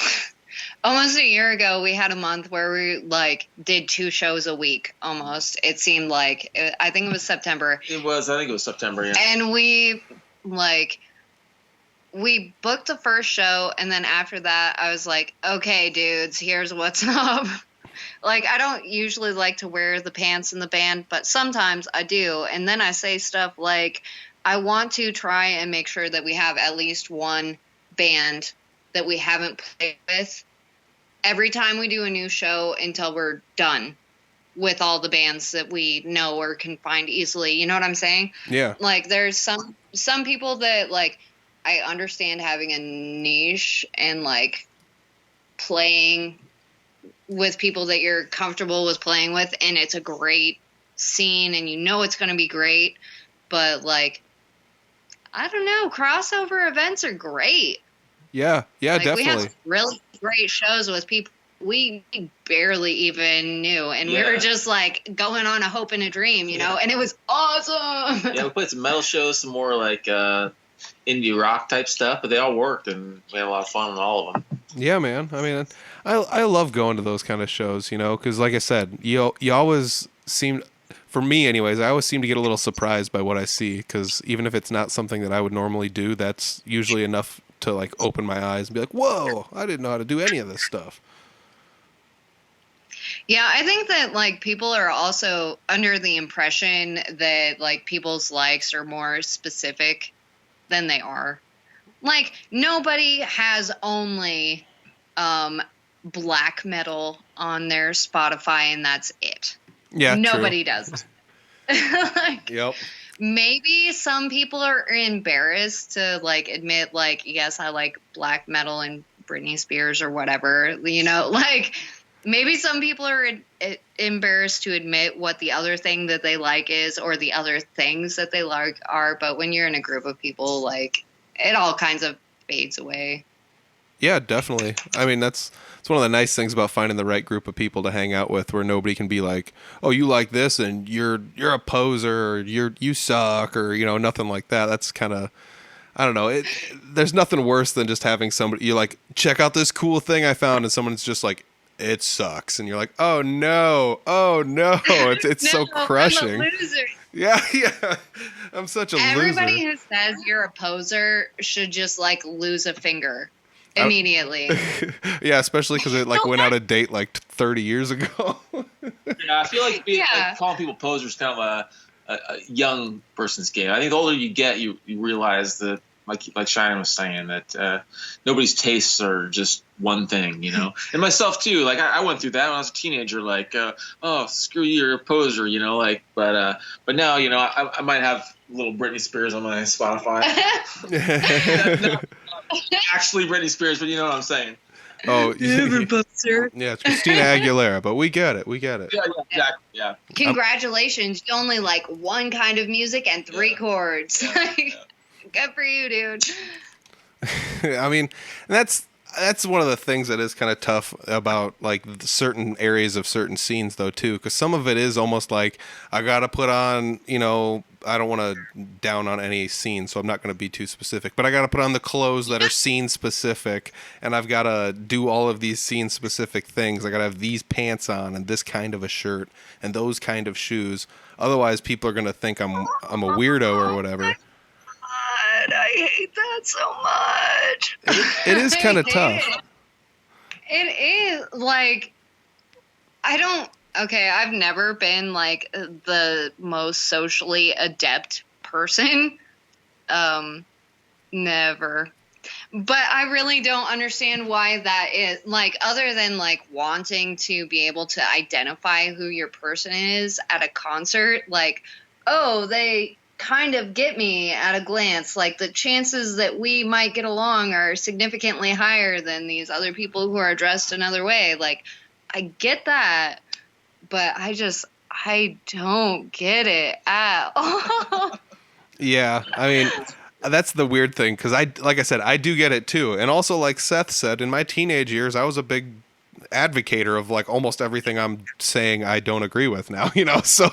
we had a month where we like did 2 shows a week almost. It seemed like I think it was September. I think it was September, yeah. And we booked the first show, and then after that I was like, okay dudes, here's what's up. Like, I don't usually like to wear the pants in the band, but sometimes I do. And then I say stuff like, I want to try and make sure that we have at least one band that we haven't played with every time we do a new show until we're done with all the bands that we know or can find easily. You know what I'm saying? Yeah. Like, there's some people that, like, I understand having a niche and, like, playing with people that you're comfortable with playing with, and it's a great scene and you know it's going to be great, but like, I don't know, crossover events are great. Yeah, like, definitely. We had really great shows with people we barely even knew, and we were just like going on a hope and a dream, you know, and it was awesome. Yeah, we played some metal shows, some more like indie rock type stuff, but they all worked and we had a lot of fun on all of them. Yeah, man. I mean, I love going to those kind of shows, you know, because like I said, you always seem, for me anyways, I always seem to get a little surprised by what I see, because even if it's not something that I would normally do, that's usually enough to like open my eyes and be like, whoa, I didn't know how to do any of this stuff. Yeah, I think that like people are also under the impression that like people's likes are more specific than they are. Like, nobody has only black metal on their Spotify and that's it. Yeah, nobody does. Like, yep. Maybe some people are embarrassed to like admit like, yes, I like black metal and Britney Spears or whatever, you know, like maybe some people are embarrassed to admit what the other thing that they like is, or the other things that they like are. But when you're in a group of people, like, it all kinds of fades away. Yeah, definitely. I mean, that's one of the nice things about finding the right group of people to hang out with, where nobody can be like, "Oh, you like this, and you're a poser, or you suck," or you know, nothing like that. That's kind of, I don't know. There's nothing worse than just having somebody, you like, check out this cool thing I found, and someone's just like, it sucks, and you're like, oh no, it's No, so crushing. I'm a loser. Yeah, I'm such a Everybody loser. who says you're a poser should just like lose a finger immediately. Yeah, especially because it like went out of date like 30 years ago. Yeah, I feel like, like calling people posers is kind of a young person's game. I think the older you get, you realize that, like Cheyenne was saying, that nobody's tastes are just one thing, you know. And myself too. Like I went through that when I was a teenager. Like, oh, screw you, you're a poser, you know. Like, but now, you know, I might have a little Britney Spears on my Spotify. Not actually Britney Spears, but you know what I'm saying. Oh, you're a poser. Yeah, it's Christina Aguilera, but we get it. Yeah, exactly. Yeah. Congratulations, you only like one kind of music and 3 chords. Good for you, dude. I mean, that's one of the things that is kind of tough about like certain areas of certain scenes though too, because some of it is almost like I gotta put on, you know, want to down on any scene, so I'm not going to be too specific. But I got to put on the clothes that are scene specific, and I've got to do all of these scene specific things. I got to have these pants on and this kind of a shirt and those kind of shoes. Otherwise, people are going to think I'm a weirdo or whatever. God, I hate that so much. It is kind of tough. It is like I've never been like the most socially adept person. Never. But I really don't understand why that is. Like, other than like wanting to be able to identify who your person is at a concert, like, oh, they kind of get me at a glance. Like, the chances that we might get along are significantly higher than these other people who are dressed another way. Like, I get that, but I don't get it at all. Yeah, I mean, that's the weird thing, because like I said, I do get it too. And also, like Seth said, in my teenage years, I was a big advocator of like almost everything I'm saying I don't agree with now, so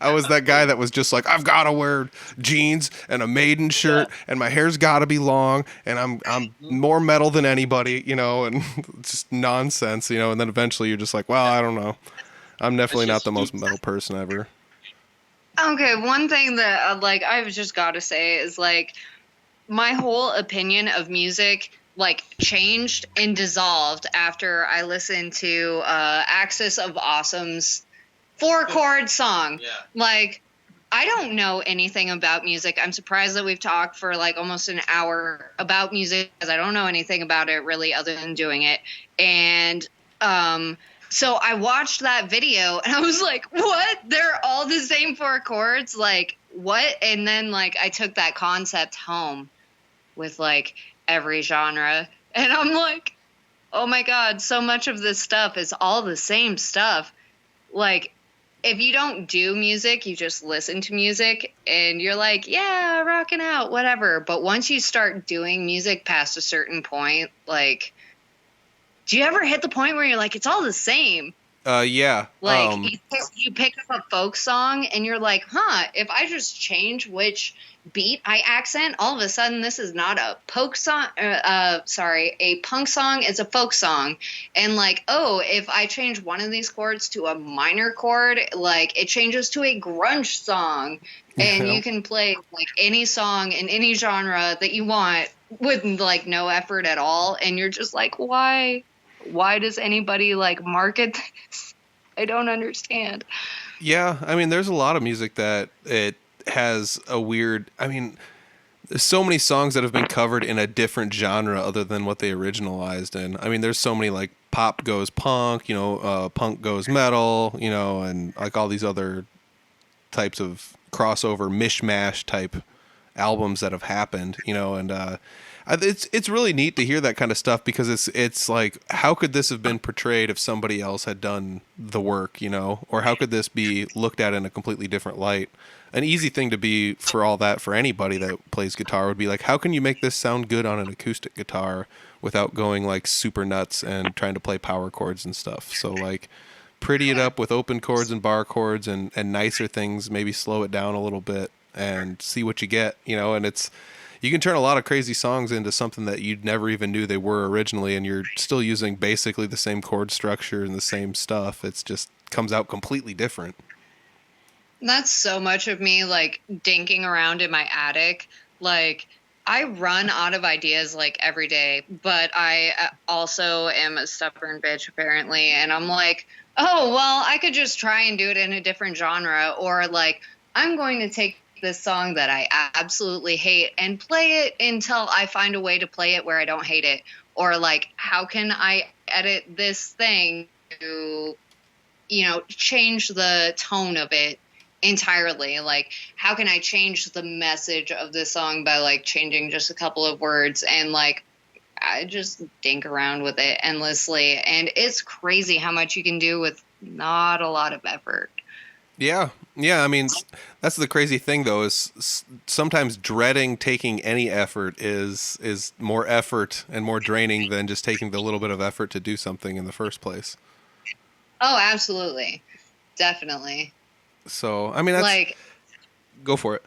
I was that guy that was just like, I've got to wear jeans and a Maiden shirt and my hair's got to be long and I'm more metal than anybody, and it's just nonsense, and then eventually you're just like, well, I don't know, I'm definitely not the most metal person ever. Okay, one thing that like I've just got to say is like my whole opinion of music like changed and dissolved after I listened to Axis of Awesome's 4-chord song. Yeah. Like, I don't know anything about music. I'm surprised that we've talked for like almost an hour about music because I don't know anything about it really other than doing it. And so I watched that video and I was like, what? They're all the same 4 chords? Like, what? And then like I took that concept home with like every genre, and I'm like, oh my god, so much of this stuff is all the same stuff. Like, if you don't do music, you just listen to music and you're like, yeah, rocking out, whatever. But once you start doing music past a certain point, like, do you ever hit the point where you're like, it's all the same? Yeah. Like, you pick up a folk song and you're like, if I just change which beat I accent, all of a sudden this is not a a punk song, it's a folk song. And like, oh, if I change one of these chords to a minor chord, like it changes to a grunge song. And you can play like any song in any genre that you want with like no effort at all. And you're just like, why does anybody like market this? I don't understand. Yeah, I mean, there's a lot of music that it has a weird, I mean, there's so many songs that have been covered in a different genre other than what they originalized in. I mean, there's so many like pop goes punk, punk goes metal, and like all these other types of crossover mishmash type albums that have happened, and it's really neat to hear that kind of stuff because it's like, how could this have been portrayed if somebody else had done the work, or how could this be looked at in a completely different light? An easy thing to be for all that for anybody that plays guitar would be like, how can you make this sound good on an acoustic guitar without going like super nuts and trying to play power chords and stuff? So like pretty it up with open chords and bar chords and nicer things, maybe slow it down a little bit and see what you get, and you can turn a lot of crazy songs into something that you never even knew they were originally, and you're still using basically the same chord structure and the same stuff. It's just comes out completely different. That's so much of me, like, dinking around in my attic. Like, I run out of ideas, like, every day, but I also am a stubborn bitch, apparently, and I'm like, oh, well, I could just try and do it in a different genre, or, like, I'm going to take this song that I absolutely hate and play it until I find a way to play it where I don't hate it. Or like, how can I edit this thing to, change the tone of it entirely? Like, how can I change the message of this song by like changing just a couple of words? And like, I just dink around with it endlessly. And it's crazy how much you can do with not a lot of effort. Yeah. I mean, that's the crazy thing, though, is sometimes dreading taking any effort is more effort and more draining than just taking the little bit of effort to do something in the first place. Oh, absolutely. Definitely. So, I mean, that's... Go for it.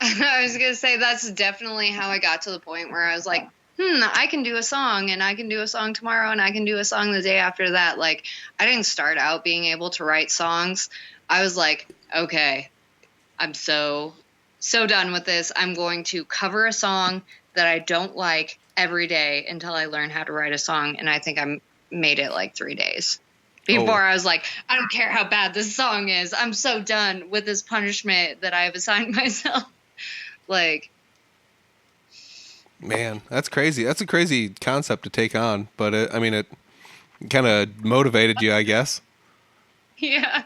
I was going to say that's definitely how I got to the point where I was like, I can do a song, and I can do a song tomorrow, and I can do a song the day after that. Like, I didn't start out being able to write songs. I was like, okay, I'm so done with this. I'm going to cover a song that I don't like every day until I learn how to write a song. And I think I made it like 3 days before I was like, I don't care how bad this song is. I'm so done with this punishment that I've assigned myself. Like, man, that's crazy. That's a crazy concept to take on, but it kind of motivated you, I guess. Yeah.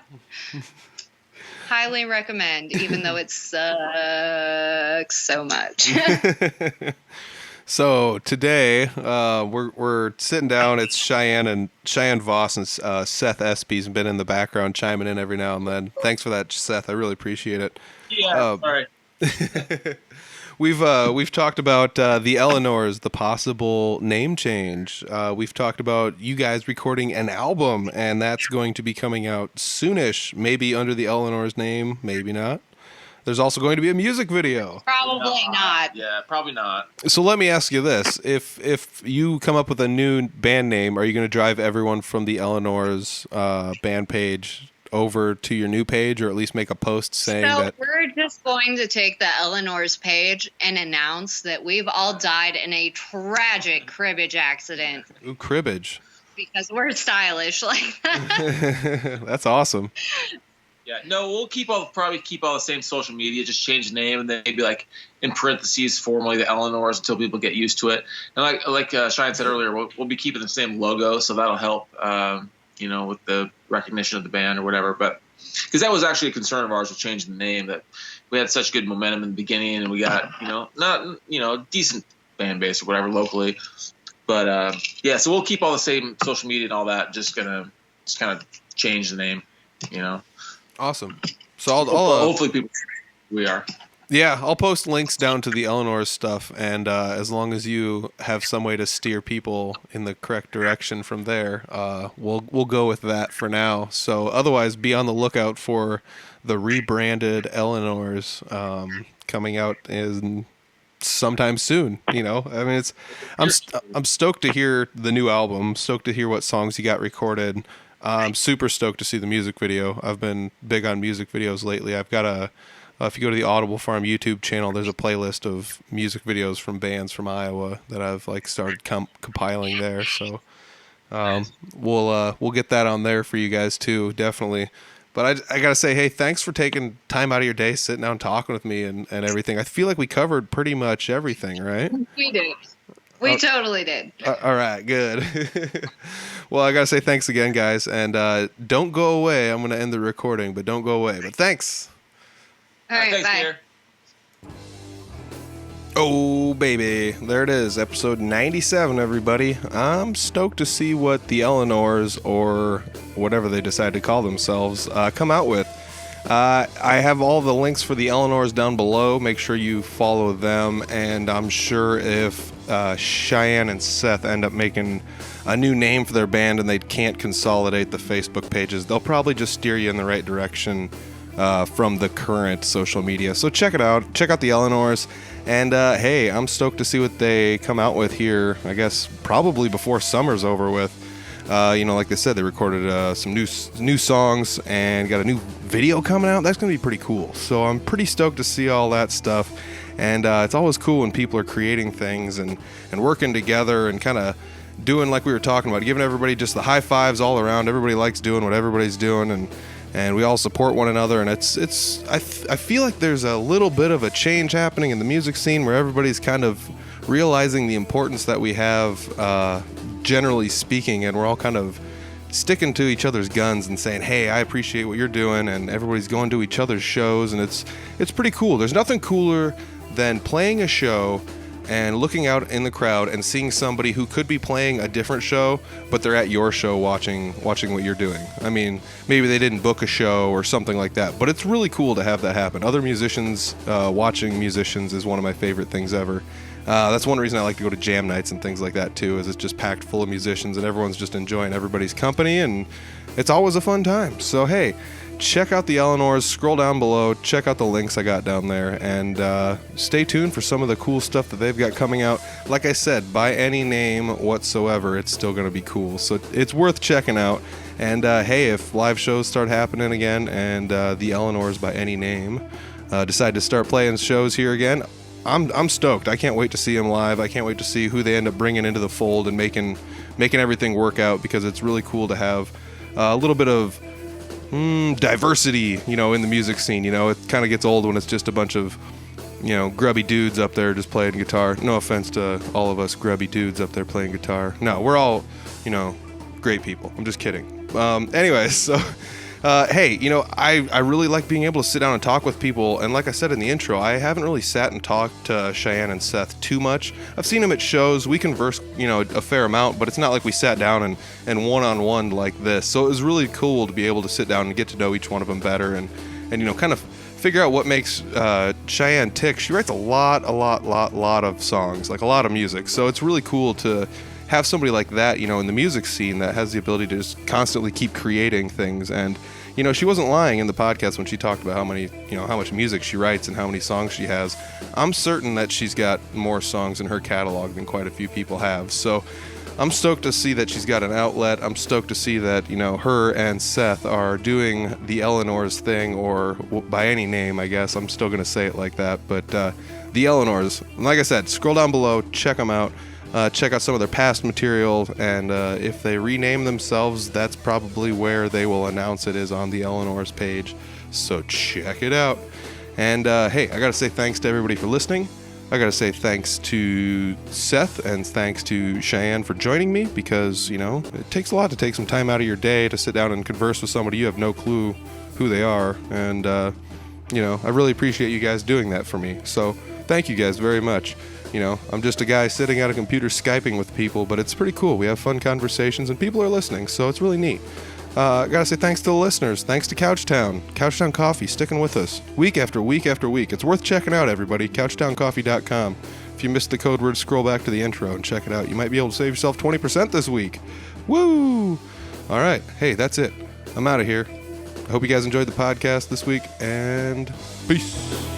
Highly recommend, even though it sucks so much. So today, we're sitting down. It's Cheyenne Voss and Seth Espe's been in the background chiming in every now and then. Thanks for that, Seth. I really appreciate it. Yeah, all right. We've talked about the Eleanors, the possible name change. We've talked about you guys recording an album, and that's going to be coming out soonish, maybe under the Eleanors name, maybe not. There's also going to be a music video. Probably not. Yeah, probably not. So let me ask you this. If you come up with a new band name, are you going to drive everyone from the Eleanors band page over to your new page, or at least make a post saying that? We're just going to take the Eleanor's page and announce that we've all died in a tragic cribbage accident. Ooh, cribbage. Because we're stylish like that. That's awesome. Yeah, no, we'll probably keep all the same social media, just change the name, and then maybe like in parentheses formerly the Eleanors until people get used to it. And like Cheyenne said earlier, we'll be keeping the same logo, so that'll help. With the recognition of the band or whatever. But because that was actually a concern of ours with changing the name, that we had such good momentum in the beginning, and we got not decent fan base or whatever locally. But so we'll keep all the same social media and all that. Just kind of change the name. Awesome. So I'll hopefully people we are. Yeah, I'll post links down to the Eleanor's stuff, and as long as you have some way to steer people in the correct direction from there, we'll go with that for now. So otherwise, be on the lookout for the rebranded Eleanor's coming out in sometime soon. I'm stoked to hear the new album. Stoked to hear what songs you got recorded. I'm super stoked to see the music video. I've been big on music videos lately. I've got if you go to the Audible Farm YouTube channel, there's a playlist of music videos from bands from Iowa that I've started compiling there. So we'll get that on there for you guys too, definitely. But I gotta say, hey, thanks for taking time out of your day, sitting down, talking with me and everything. I feel like we covered pretty much everything, right? We did. We totally did. All right, good. Well, I gotta say thanks again, guys, and don't go away. I'm gonna end the recording, but don't go away. But thanks. All right, thanks, bye. Peter. Oh, baby. There it is. Episode 97, everybody. I'm stoked to see what the Eleanors, or whatever they decide to call themselves, come out with. I have all the links for the Eleanors down below. Make sure you follow them. And I'm sure if Cheyenne and Seth end up making a new name for their band and they can't consolidate the Facebook pages, they'll probably just steer you in the right direction from the current social media. So check it out. Check out the Eleanors. And hey, I'm stoked to see what they come out with here, I guess probably before summer's over with. Like they said, they recorded some new songs and got a new video coming out. That's going to be pretty cool. So I'm pretty stoked to see all that stuff. And it's always cool when people are creating things and working together and kind of doing like we were talking about, giving everybody just the high fives all around. Everybody likes doing what everybody's doing, and we all support one another. And I feel like there's a little bit of a change happening in the music scene where everybody's kind of realizing the importance that we have, generally speaking, and we're all kind of sticking to each other's guns and saying, hey, I appreciate what you're doing, and everybody's going to each other's shows, and it's pretty cool. There's nothing cooler than playing a show and looking out in the crowd and seeing somebody who could be playing a different show, but they're at your show watching what you're doing. I mean, maybe they didn't book a show or something like that, but it's really cool to have that happen. Other musicians, watching musicians is one of my favorite things ever. That's one reason I like to go to jam nights and things like that too, is it's just packed full of musicians and everyone's just enjoying everybody's company, and it's always a fun time. So hey, check out the Eleanors, scroll down below, check out the links I got down there, and stay tuned for some of the cool stuff that they've got coming out. Like I said, by any name whatsoever, it's still going to be cool. So it's worth checking out. And hey, if live shows start happening again and the Eleanors by any name decide to start playing shows here again, I'm stoked. I can't wait to see them live. I can't wait to see who they end up bringing into the fold and making everything work out, because it's really cool to have a little bit of diversity, in the music scene. It kind of gets old when it's just a bunch of, grubby dudes up there just playing guitar. No offense to all of us grubby dudes up there playing guitar. No, we're all, great people. I'm just kidding. Anyways, so... hey, I really like being able to sit down and talk with people, and like I said in the intro, I haven't really sat and talked to Cheyenne and Seth too much. I've seen them at shows. We converse, a fair amount, but it's not like we sat down and one-on-one like this. So it was really cool to be able to sit down and get to know each one of them better and kind of figure out what makes Cheyenne tick. She writes a lot of songs, like a lot of music. So it's really cool to have somebody like that, in the music scene that has the ability to just constantly keep creating things. And, she wasn't lying in the podcast when she talked about how much music she writes and how many songs she has. I'm certain that she's got more songs in her catalog than quite a few people have. So I'm stoked to see that she's got an outlet. I'm stoked to see that, her and Seth are doing the Eleanors thing, or by any name, I guess. I'm still going to say it like that. But the Eleanors, like I said, scroll down below, check them out. Check out some of their past material, and if they rename themselves, that's probably where they will announce it, is on the Eleanors page. So check it out. And hey, I gotta say thanks to everybody for listening. I gotta say thanks to Seth and thanks to Cheyenne for joining me, because it takes a lot to take some time out of your day to sit down and converse with somebody you have no clue who they are, and I really appreciate you guys doing that for me. So thank you guys very much. I'm just a guy sitting at a computer Skyping with people, but it's pretty cool. We have fun conversations and people are listening, so it's really neat. I gotta say thanks to the listeners. Thanks to Couchtown Coffee, sticking with us week after week after week. It's worth checking out, everybody. CouchtownCoffee.com. If you missed the code word, scroll back to the intro and check it out. You might be able to save yourself 20% this week. Woo! All right. Hey, that's it. I'm out of here. I hope you guys enjoyed the podcast this week, and peace.